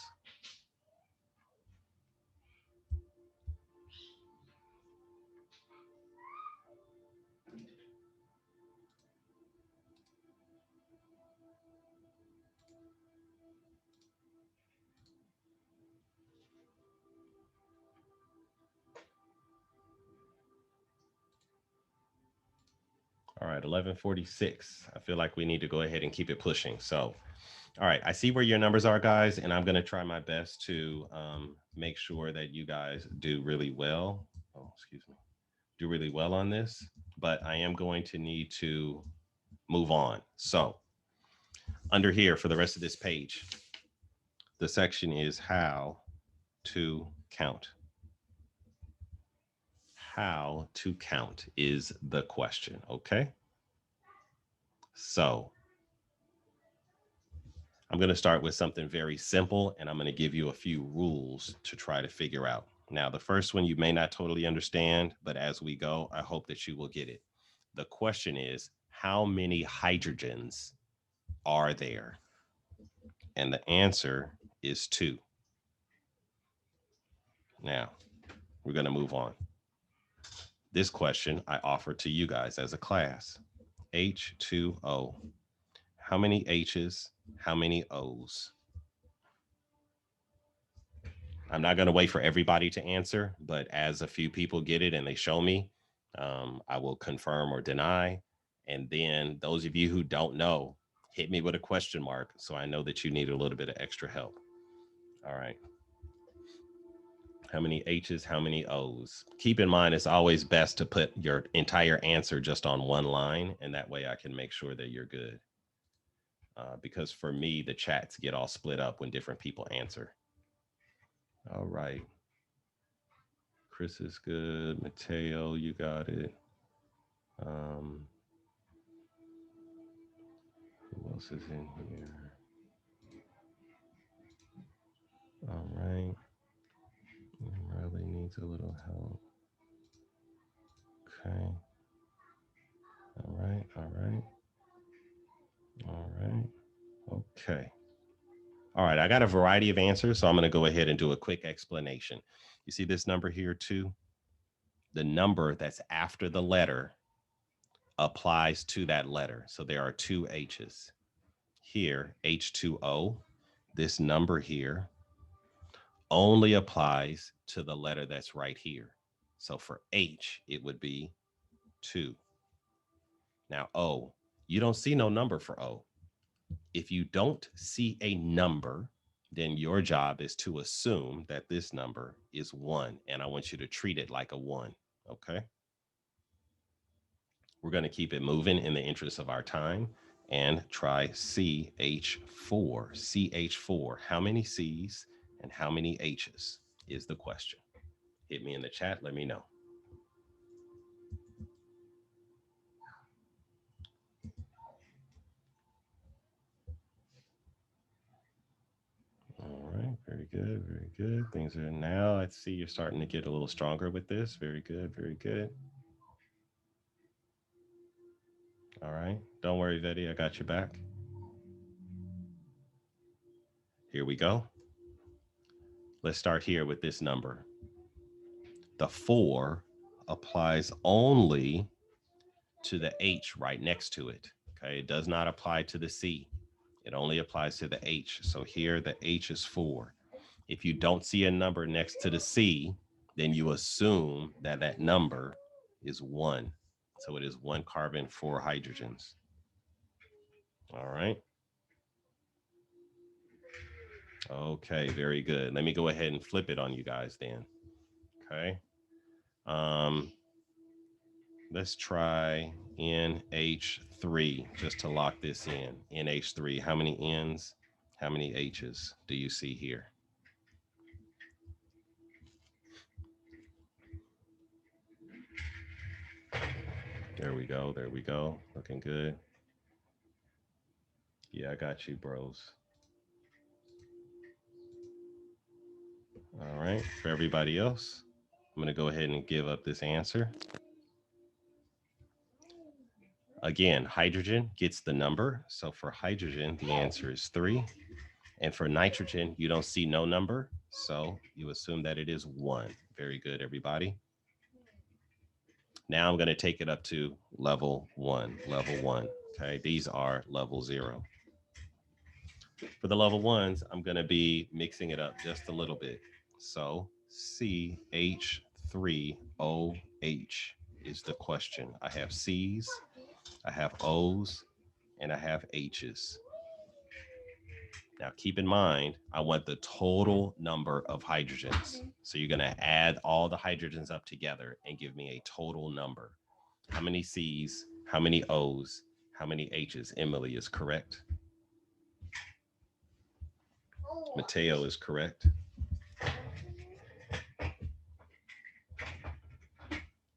All right, 11:46. I feel like we need to go ahead and keep it pushing. So, all right, I see where your numbers are, guys, and I'm going to try my best to make sure that you guys do really well. Oh, excuse me. Do really well on this, but I am going to need to move on. So, under here for the rest of this page, the section is how to count. How to count is the question, okay? So I'm going to start with something very simple, and I'm going to give you a few rules to try to figure out. Now, the first one you may not totally understand, but as we go, I hope that you will get it. The question is, how many hydrogens are there? And the answer is 2. Now, we're going to move on. This question I offer to you guys as a class. H2O. How many H's? How many O's? I'm not going to wait for everybody to answer, but as a few people get it and they show me, I will confirm or deny. And then those of you who don't know, hit me with a question mark so I know that you need a little bit of extra help. All right. How many H's, how many O's? Keep in mind, it's always best to put your entire answer just on one line, and that way I can make sure that you're good. Because for me, the chats get all split up when different people answer. All right. Chris is good. Mateo, you got it. Who else is in here? All right. Riley needs a little help. Okay. All right. All right. All right. Okay. All right. I got a variety of answers, so I'm going to go ahead and do a quick explanation. You see this number here, 2? The number that's after the letter applies to that letter. So there are 2 H's. Here, H2O, this number here only applies to the letter that's right here. So for H, it would be 2. Now, O, you don't see no number for O. If you don't see a number, then your job is to assume that this number is 1. And I want you to treat it like a 1. Okay. We're going to keep it moving in the interest of our time and try CH4. CH4. How many C's and how many H's is the question? Hit me in the chat. Let me know. Very good. Very good. Things are now, I see you're starting to get a little stronger with this. Very good. Very good. All right. Don't worry, Vetty. I got your back. Here we go. Let's start here with this number. The 4 applies only to the H right next to it. Okay. It does not apply to the C. It only applies to the H. So here the H is 4. If you don't see a number next to the C, then you assume that that number is 1. So it is 1 carbon, 4 hydrogens. All right. Okay, very good. Let me go ahead and flip it on you guys then. Okay. Let's try NH3 just to lock this in. NH3, how many N's, how many H's do you see here? There we go. There we go. Looking good. Yeah, I got you, bros. All right. For everybody else, I'm going to go ahead and give up this answer. Again, hydrogen gets the number. So for hydrogen, the answer is 3. And for nitrogen, you don't see no number. So you assume that it is 1. Very good, everybody. Now I'm going to take it up to level 1. Level 1. Okay. These are level 0. For the level 1s, I'm going to be mixing it up just a little bit. So CH3OH is the question. I have C's, I have O's, and I have H's. Now keep in mind, I want the total number of hydrogens. So you're going to add all the hydrogens up together and give me a total number. How many C's, how many O's, how many H's? Emily is correct. Mateo is correct.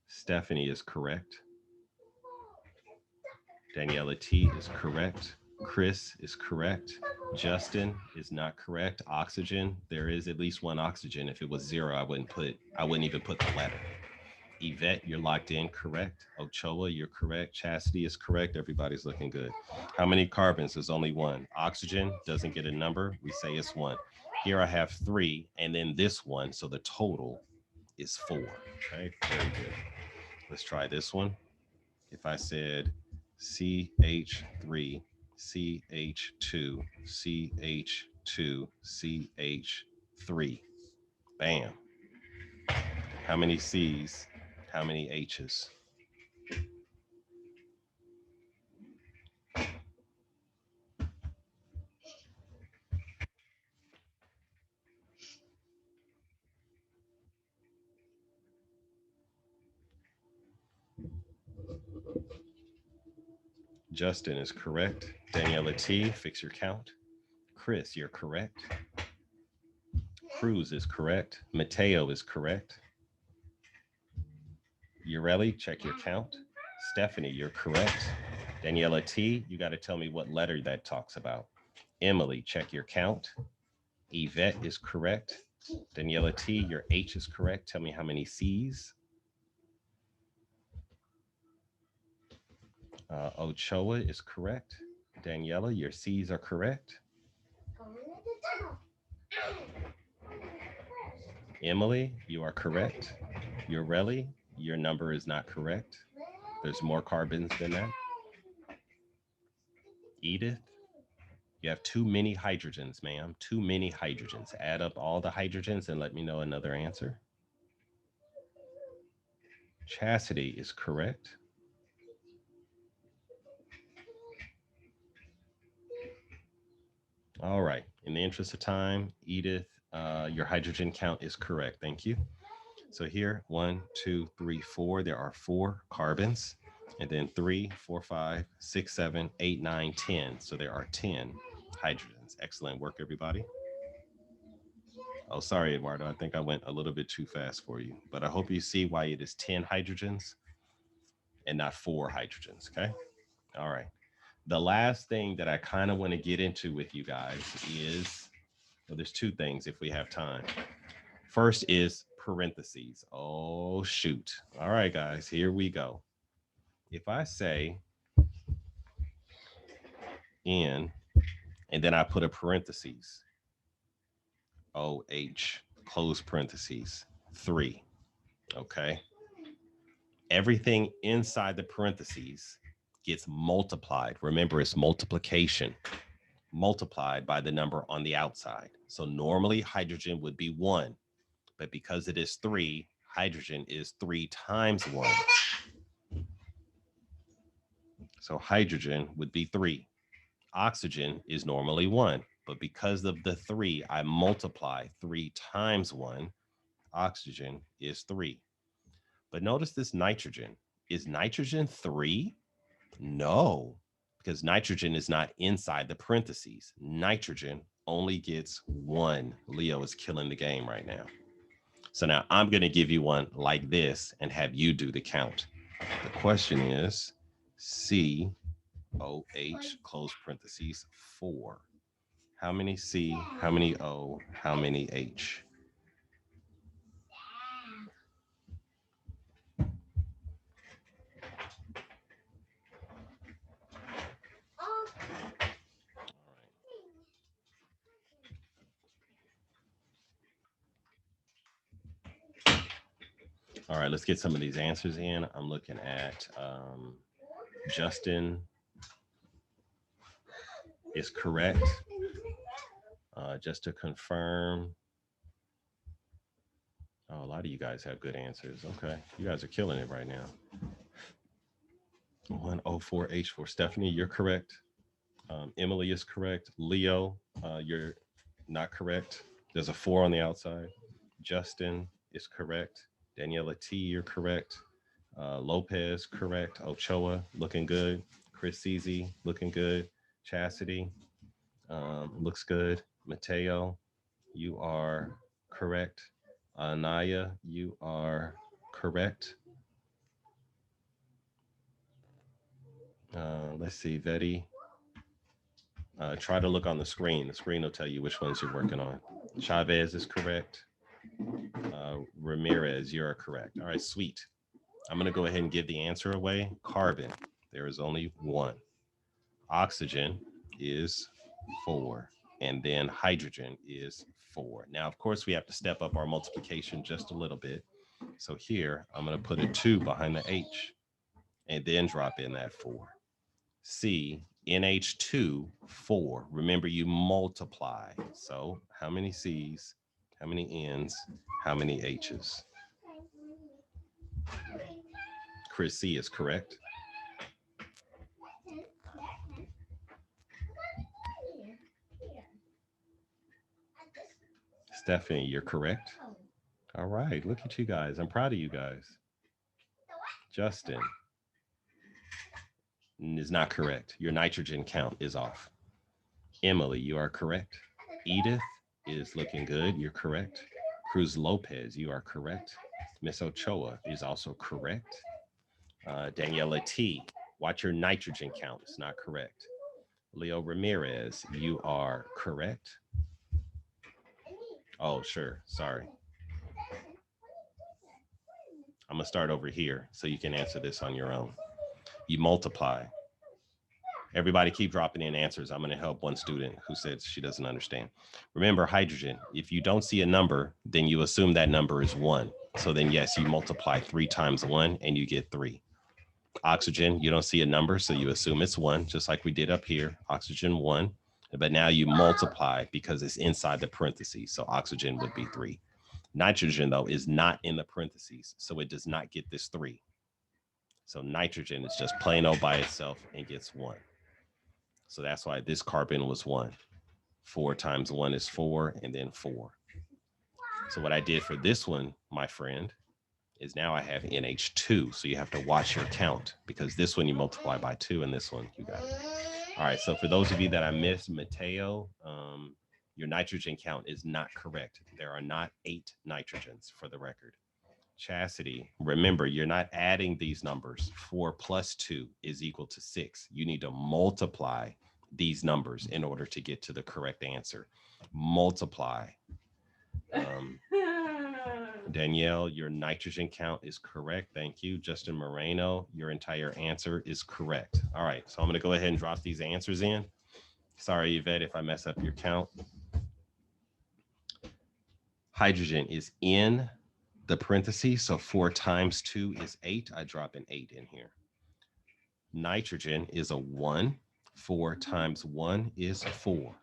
Stephanie is correct. Daniela T is correct. Chris is correct. Justin is not correct. Oxygen, there is at least 1 oxygen. If it was 0, I wouldn't even put the letter. Yvette, you're locked in, correct. Ochoa, you're correct. Chastity is correct. Everybody's looking good. How many carbons? There's only 1. Oxygen doesn't get a number. We say it's 1. Here I have 3, and then this one. So the total is 4. Okay, very good. Let's try this one. If I said CH3, CH2, CH2, CH3, bam. How many C's? How many H's? Justin is correct. Daniela T, fix your count. Chris, you're correct. Cruz is correct. Mateo is correct. Ureli, check your count. Stephanie, you're correct. Daniela T, you got to tell me what letter that talks about. Emily, check your count. Yvette is correct. Daniela T, your H is correct. Tell me how many C's. Ochoa is correct. Daniela, your C's are correct. Emily, you are correct. Ureli, your number is not correct. There's more carbons than that. Edith, you have too many hydrogens, ma'am. Too many hydrogens. Add up all the hydrogens and let me know another answer. Chastity is correct. All right. In the interest of time, Edith, your hydrogen count is correct. Thank you. So here, 1, 2, 3, 4. There are 4 carbons. And then 3, 4, 5, 6, 7, 8, 9, 10. So there are 10 hydrogens. Excellent work, everybody. Oh, sorry, Eduardo. I think I went a little bit too fast for you. But I hope you see why it is 10 hydrogens and not 4 hydrogens, okay? All right. The last thing that I kind of want to get into with you guys is Well, there's two things if we have time. First is parentheses. Oh, shoot. All right, guys, here we go. If I say N, and then I put a parentheses, OH, close parentheses, 3, okay? Everything inside the parentheses gets multiplied. Remember, it's multiplication, multiplied by the number on the outside. So normally hydrogen would be 1, but because it is 3, hydrogen is 3 times 1. So hydrogen would be 3. Oxygen is normally 1, but because of the 3, I multiply 3 times 1. Oxygen is 3. But notice this nitrogen. Is nitrogen 3? No, because nitrogen is not inside the parentheses. Nitrogen only gets 1. Leo is killing the game right now. So now I'm going to give you one like this and have you do the count. The question is COH, close parentheses, 4. How many C, how many O, how many H? All right, let's get some of these answers in. I'm looking at Justin is correct. Just to confirm. Oh, a lot of you guys have good answers. Okay, you guys are killing it right now. 104H4. Stephanie, you're correct. Emily is correct. Leo, you're not correct. There's a 4 on the outside. Justin is correct. Daniela T, you're correct. Lopez, correct. Ochoa, looking good. Chris Cz, looking good. Chastity, looks good. Mateo, you are correct. Anaya, you are correct. Let's see, Vetty. Try to look on the screen. The screen will tell you which ones you're working on. Chavez is correct. Ramirez, you're correct. All right, sweet. I'm going to go ahead and give the answer away. Carbon, there is only 1. Oxygen is 4. And then hydrogen is 4. Now, of course, we have to step up our multiplication just a little bit. So here, I'm going to put a 2 behind the H and then drop in that 4. C, NH2, 4. Remember, you multiply. So how many C's, how many N's, how many H's? Chris C is correct. Stephanie, you're correct. All right, look at you guys. I'm proud of you guys. Justin is not correct. Your nitrogen count is off. Emily, you are correct. Edith is looking good. You're correct. Cruz Lopez, you are correct. Miss Ochoa is also correct. Daniela T, watch your nitrogen count. It's not correct. Leo Ramirez, you are correct. Oh, sure. Sorry. I'm going to start over here so you can answer this on your own. You multiply. Everybody keep dropping in answers. I'm going to help one student who said she doesn't understand. Remember, hydrogen, if you don't see a number, then you assume that number is 1. So then, yes, you multiply 3 times 1 and you get 3. Oxygen, you don't see a number, so you assume it's 1, just like we did up here. Oxygen 1, but now you multiply because it's inside the parentheses. So oxygen would be 3. Nitrogen, though, is not in the parentheses, so it does not get this 3. So nitrogen is just plain old by itself and gets 1. So that's why this carbon was 1. 4 times 1 is 4, and then 4. So what I did for this one, my friend, is now I have NH2. So you have to watch your count because this one you multiply by 2 and this one you got. All right. So for those of you that I missed, Mateo, your nitrogen count is not correct. There are not 8 nitrogens for the record. Chastity, remember, you're not adding these numbers. 4 plus 2 is equal to 6. You need to multiply these numbers in order to get to the correct answer. Multiply. Danielle, your nitrogen count is correct. Thank you. Justin Moreno, your entire answer is correct. All right, so I'm going to go ahead and drop these answers in. Sorry, Yvette, if I mess up your count. Hydrogen is in the parentheses, so 4 times 2 is 8. I drop an 8 in here. Nitrogen is a 1. 4 times 1 is 4.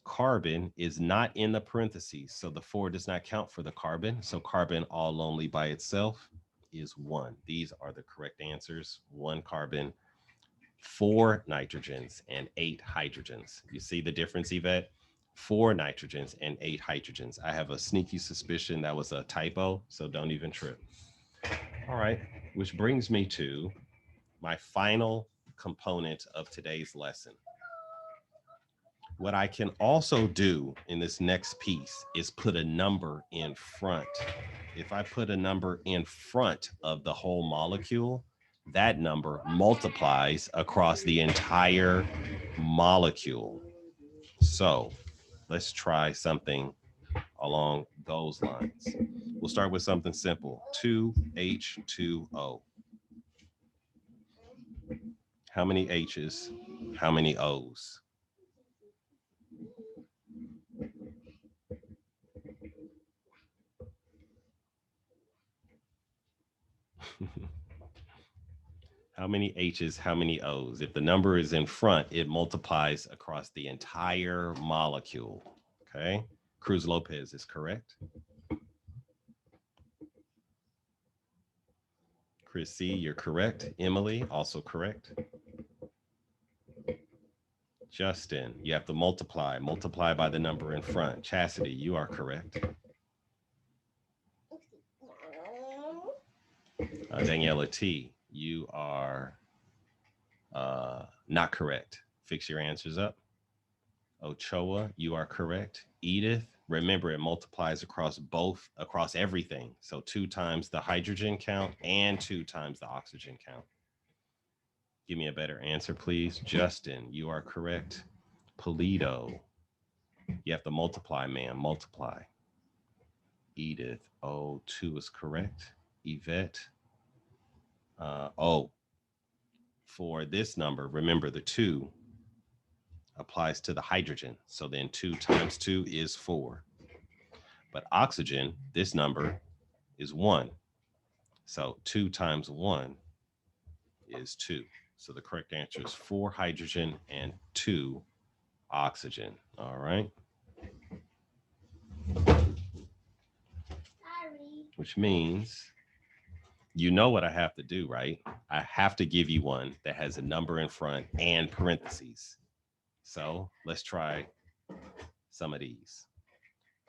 Carbon is not in the parentheses, so the 4 does not count for the carbon. So carbon all only by itself is 1. These are the correct answers. 1 carbon, 4 nitrogens, and 8 hydrogens. You see the difference, Yvette? 4 nitrogens and 8 hydrogens. I have a sneaky suspicion that was a typo, so don't even trip. All right, which brings me to my final component of today's lesson. What I can also do in this next piece is put a number in front. If I put a number in front of the whole molecule, that number multiplies across the entire molecule. So let's try something along those lines. We'll start with something simple, 2H2O. How many H's? How many O's? How many H's, how many O's? If the number is in front, it multiplies across the entire molecule, okay? Cruz Lopez is correct. Chris C, you're correct. Emily, also correct. Justin, you have to multiply by the number in front. Chastity, you are correct. Daniela T, you are not correct. Fix your answers up. Ochoa, you are correct. Edith, remember it multiplies across everything. So 2 times the hydrogen count and 2 times the oxygen count. Give me a better answer, please. Justin, you are correct. Polito, you have to multiply, ma'am, multiply. Edith, 2 is correct. Yvette, for this number, remember the 2 applies to the hydrogen. So then 2 times 2 is 4. But oxygen, this number is 1. So 2 times 1 is 2. So the correct answer is 4 hydrogen and 2 oxygen. All right. Which means you know what I have to do, right? I have to give you one that has a number in front and parentheses. So let's try some of these.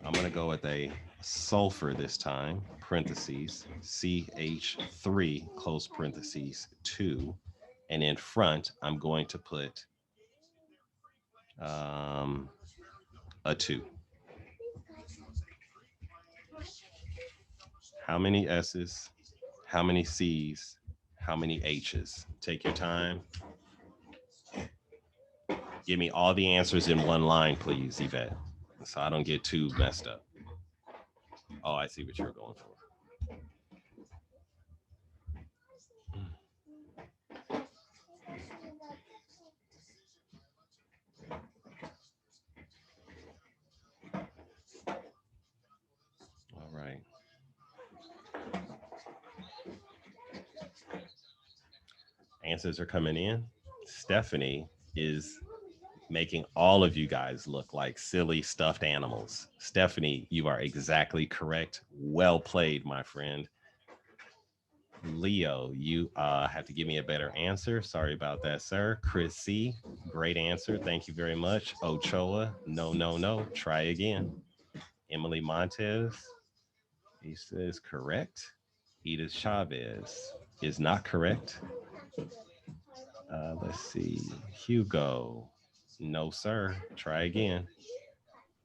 I'm going to go with a sulfur this time, parentheses, CH3, close parentheses, 2. And in front, I'm going to put a 2. How many S's? How many C's? How many H's? Take your time. Give me all the answers in one line, please, Yvette, so I don't get too messed up. Oh, I see what you're going for. All right. Answers are coming in. Stephanie is making all of you guys look like silly stuffed animals. Stephanie, you are exactly correct. Well played, my friend. Leo, you have to give me a better answer. Sorry about that, sir. Chris C, great answer. Thank you very much. Ochoa, no. Try again. Emily Montez, he says correct. Edith Chavez is not correct. Let's see. Hugo, no, sir. Try again.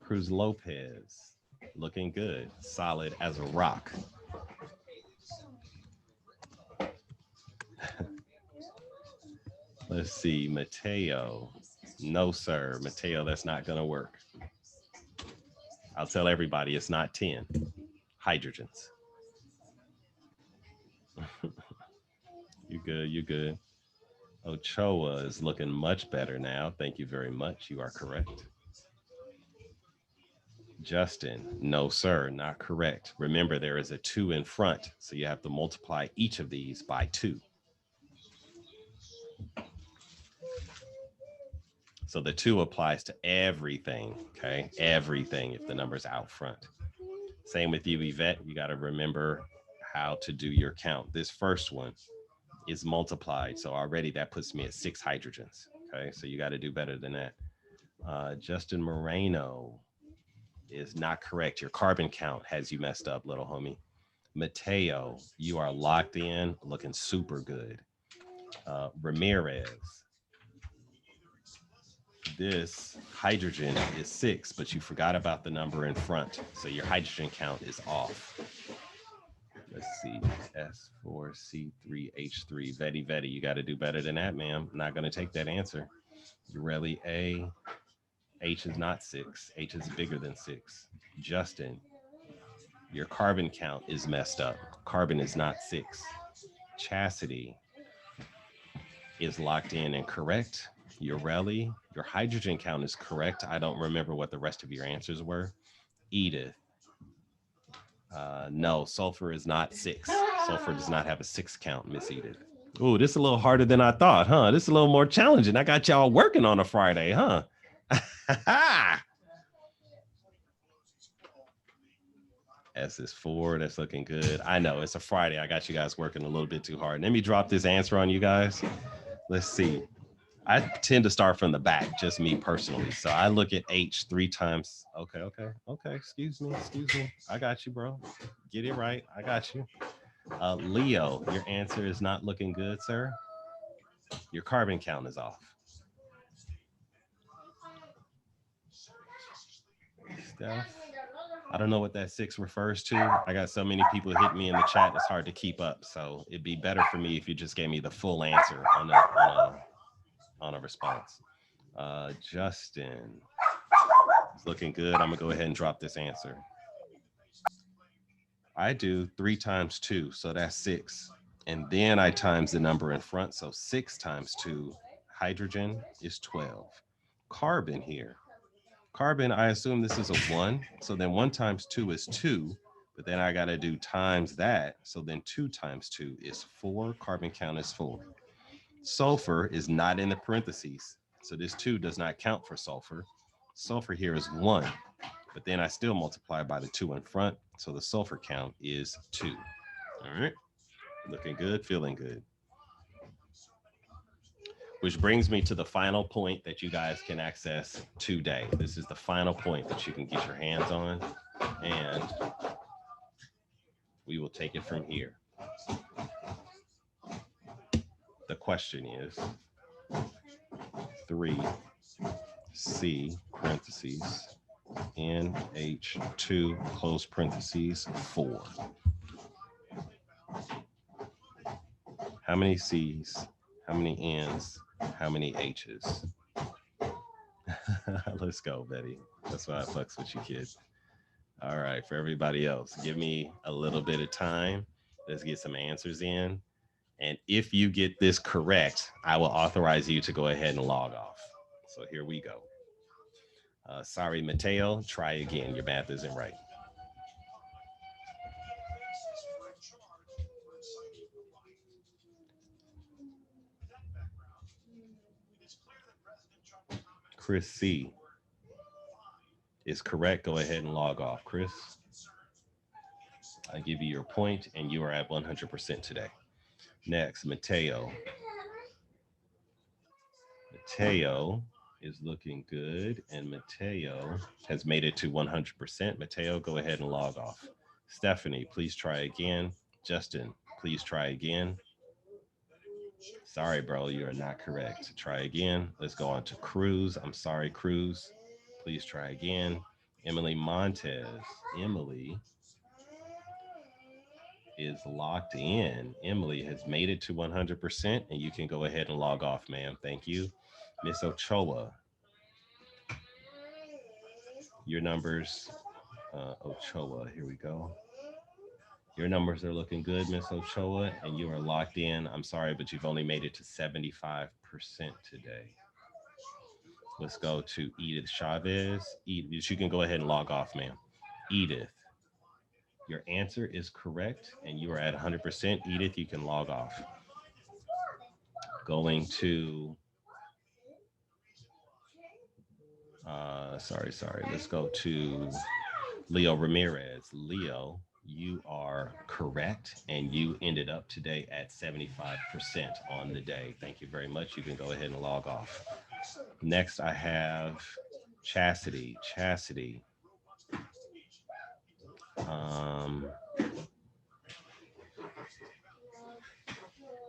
Cruz Lopez, looking good. Solid as a rock. Let's see. Mateo, No, sir. Mateo, that's not going to work. I'll tell everybody it's not 10 hydrogens. You good, you good. Ochoa is looking much better now. Thank you very much. You are correct. Justin, no, sir, not correct. Remember, there is a 2 in front, so you have to multiply each of these by 2. So the 2 applies to everything, okay? Everything if the number's out front. Same with you, Yvette. You got to remember how to do your count. This first one is multiplied, so already that puts me at 6 hydrogens, okay? So you got to do better than that. Justin Moreno is not correct. Your carbon count has you messed up, little homie. Mateo, you are locked in, looking super good. Ramirez, this hydrogen is 6, but you forgot about the number in front, so your hydrogen count is off. Let's see, S4C3H3. Vetty, you got to do better than that, ma'am. I'm not going to take that answer. Ureli A. H is not 6. H is bigger than 6. Justin, your carbon count is messed up. Carbon is not 6. Chastity is locked in and correct. Ureli, your hydrogen count is correct. I don't remember what the rest of your answers were. Edith, no, sulfur is not 6. Sulfur does not have a 6 count, Miss Edith. Ooh, this is a little harder than I thought, huh? This is a little more challenging. I got y'all working on a Friday, huh? S is 4. That's looking good. I know it's a Friday. I got you guys working a little bit too hard. Let me drop this answer on you guys. Let's see. I tend to start from the back, just me personally. So I look at H 3 times. Okay. Excuse me. I got you, bro. Get it right. I got you. Leo, your answer is not looking good, sir. Your carbon count is off. Steph, I don't know what that 6 refers to. I got so many people hit me in the chat, it's hard to keep up. So it'd be better for me if you just gave me the full answer on a response. Justin, it's looking good. I'm gonna go ahead and drop this answer. I do 3 times 2, so that's 6. And then I times the number in front, so 6 times 2. Hydrogen is 12. Carbon here. Carbon, I assume this is a 1. So then 1 times 2 is 2. But then I got to do times that. So then 2 times 2 is 4. Carbon count is 4. Sulfur is not in the parentheses. So this 2 does not count for sulfur. Sulfur here is 1. But then I still multiply by the 2 in front. So the sulfur count is 2. All right. Looking good, feeling good. Which brings me to the final point that you guys can access today. This is the final point that you can get your hands on. And we will take it from here. The question is 3C parentheses NH2 close parentheses 4. How many C's? How many N's? How many H's? Let's go, Betty. That's why I fucks with you, kid. All right, for everybody else, give me a little bit of time. Let's get some answers in. And if you get this correct, I will authorize you to go ahead and log off. So here we go. Sorry, Mateo, try again. Your math isn't right. Chris C is correct. Go ahead and log off, Chris. I give you your point, and you are at 100% today. Next, Mateo. Mateo is looking good, and Mateo has made it to 100%. Mateo, go ahead and log off. Stephanie, please try again. Justin, please try again. Sorry, bro, you are not correct. Try again. Let's go on to Cruz. I'm sorry, Cruz. Please try again. Emily Montez. Emily is locked in. Emily has made it to 100%, and you can go ahead and log off, ma'am. Thank you. Miss Ochoa, Your numbers, Ochoa, here we go. Your numbers are looking good, Miss Ochoa, and you are locked in. I'm sorry, but you've only made it to 75% today. Let's go to Edith Chavez. Edith, you can go ahead and log off, ma'am. Edith, your answer is correct, and you are at 100%. Edith, you can log off. Going to, sorry. Let's go to Leo Ramirez. Leo, you are correct, and you ended up today at 75% on the day. Thank you very much. You can go ahead and log off. Next, I have Chastity. Chastity. Um,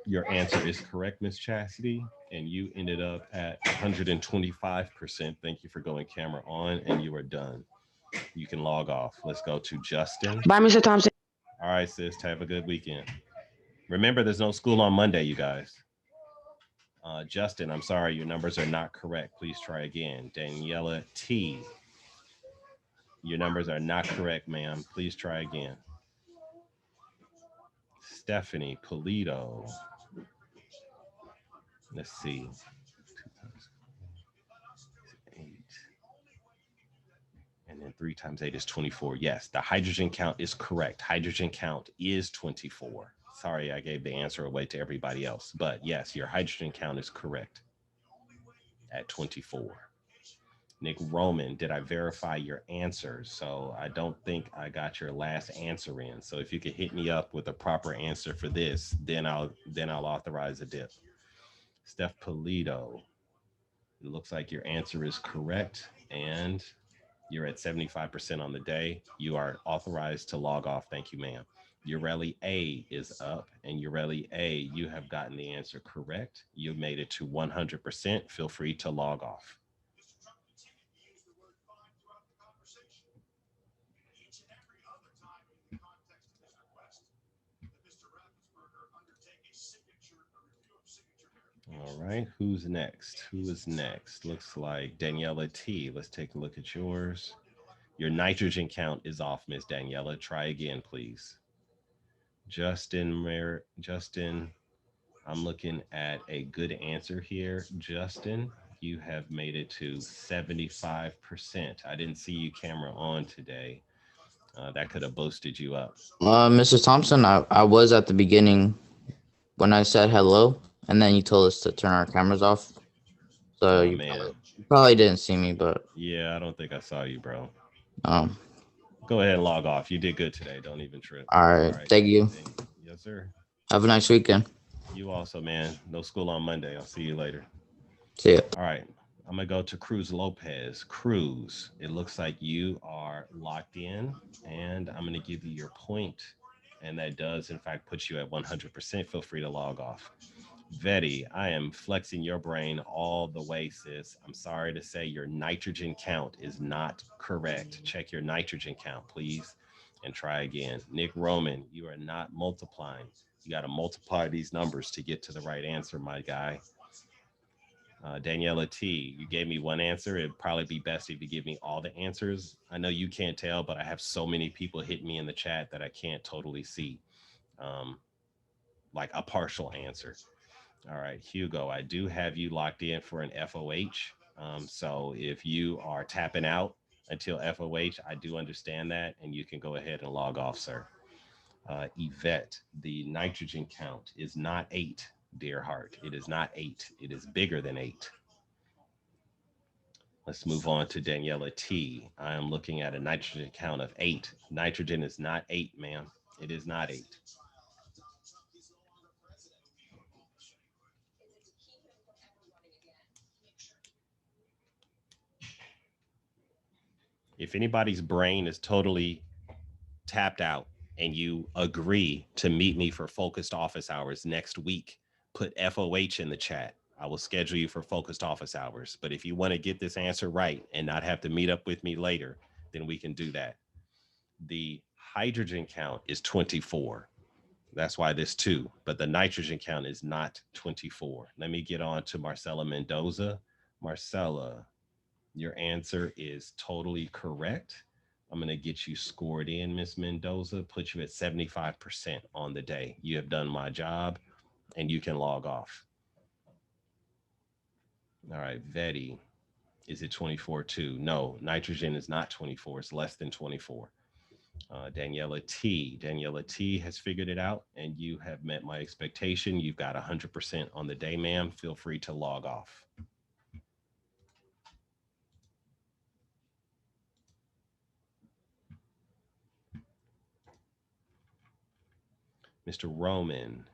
your answer is correct, Miss Chastity, and you ended up at 125%. Thank you for going camera on, and you are done. You can log off. Let's go to Justin. Bye, Mr. Thompson. All right, sis, have a good weekend. Remember, there's no school on Monday, you guys. Justin, I'm sorry, your numbers are not correct. Please try again. Daniela T, your numbers are not correct, ma'am. Please try again. Stephanie Polito. Let's see. 2 times 8. And then 3 times 8 is 24. Yes, the hydrogen count is correct. Hydrogen count is 24. Sorry, I gave the answer away to everybody else. But yes, your hydrogen count is correct at 24. Nick Roman, did I verify your answers? So I don't think I got your last answer in. So if you could hit me up with a proper answer for this, then I'll authorize a dip. Steph Polito, it looks like your answer is correct, and you're at 75% on the day. You are authorized to log off. Thank you, ma'am. Ureli A is up, and Ureli A, you have gotten the answer correct. You made it to 100%. Feel free to log off. All right, who's next? Who is next? Looks like Daniela T. Let's take a look at yours. Your nitrogen count is off, Miss Daniela. Try again, please. Justin, I'm looking at a good answer here. Justin, you have made it to 75%. I didn't see you camera on today. That could have boosted you up. Mrs. Thompson, I was at the beginning when I said hello, and then you told us to turn our cameras off. So Oh, you man. probably didn't see me, but Yeah, I don't think I saw you, bro. um, Go ahead and log off. You did good today. Don't even trip. all right. Thank you. Yes, sir. Have a nice weekend. You also, man. No school on Monday. I'll see you later. See ya. All right. I'm going to go to Cruz Lopez. Cruz, it looks like you are locked in, and I'm going to give you your point, and that does, in fact, put you at 100%. Feel free to log off. Vetty, I am flexing your brain all the way, sis. I'm sorry to say your nitrogen count is not correct. Check your nitrogen count, please, and try again. Nick Roman, you are not multiplying. You got to multiply these numbers to get to the right answer, my guy. Daniela T, you gave me one answer. It'd probably be best if you give me all the answers. I know you can't tell, but I have so many people hit me in the chat that I can't totally see like a partial answer. All right, Hugo, I do have you locked in for an FOH. So if you are tapping out until FOH, I do understand that, and you can go ahead and log off, sir. Yvette, the nitrogen count is not 8, dear heart. It is not 8. It is bigger than 8. Let's move on to Daniela T. I am looking at a nitrogen count of 8. Nitrogen is not 8, ma'am. It is not 8. If anybody's brain is totally tapped out and you agree to meet me for focused office hours next week, put FOH in the chat. I will schedule you for focused office hours. But if you want to get this answer right and not have to meet up with me later, then we can do that. The hydrogen count is 24. That's why there's 2, but the nitrogen count is not 24. Let me get on to Marcela Mendoza. Marcela, Your answer is totally correct. I'm going to get you scored in, Miss Mendoza, put you at 75% on the day. You have done my job and you can log off. All right, Vetty, is it 24 too? No, nitrogen is not 24. It's less than 24. Daniela T has figured it out and you have met my expectation. You've got 100% on the day, ma'am. Feel free to log off. Mr. Roman,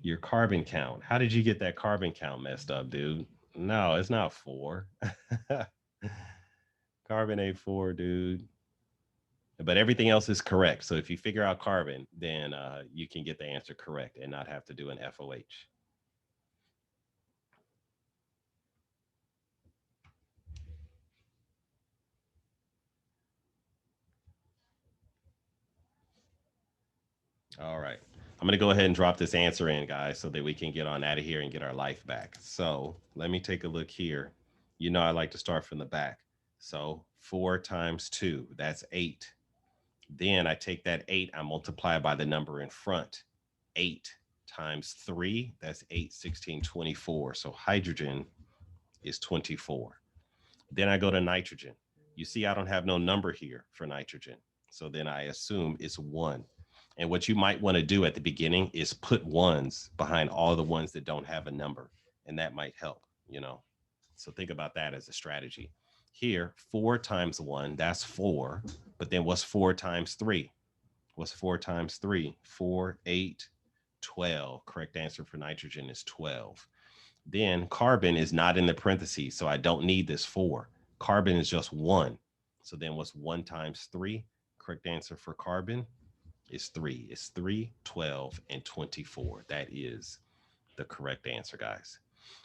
your carbon count. How did you get that carbon count messed up, dude? No, it's not 4. Carbon ain't 4, dude. But everything else is correct. So if you figure out carbon, then you can get the answer correct and not have to do an FOH. All right. I'm going to go ahead and drop this answer in, guys, so that we can get on out of here and get our life back. So let me take a look here. You know, I like to start from the back. So 4 times 2, that's 8. Then I take that 8, I multiply by the number in front. 8 times 3, that's 8, 16, 24. So hydrogen is 24. Then I go to nitrogen. You see, I don't have no number here for nitrogen. So then I assume it's 1. And what you might want to do at the beginning is put ones behind all the ones that don't have a number. And that might help, you know. So think about that as a strategy. Here, 4 times 1, that's 4. But then what's 4 times 3? What's 4 times 3? 4, 8, 12. Correct answer for nitrogen is 12. Then carbon is not in the parentheses, so I don't need this 4. Carbon is just 1. So then what's 1 times 3? Correct answer for carbon is 3. It's 3, 12, and 24. That is the correct answer, guys.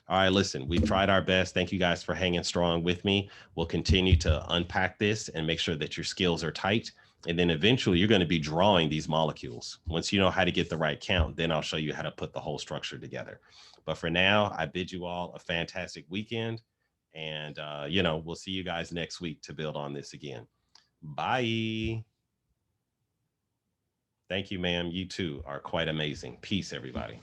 All right, listen, we've tried our best. Thank you guys for hanging strong with me. We'll continue to unpack this and make sure that your skills are tight. And then eventually you're going to be drawing these molecules. Once you know how to get the right count, then I'll show you how to put the whole structure together. But for now, I bid you all a fantastic weekend. And, you know, we'll see you guys next week to build on this again. Bye. Thank you, ma'am. You too are quite amazing. Peace, everybody.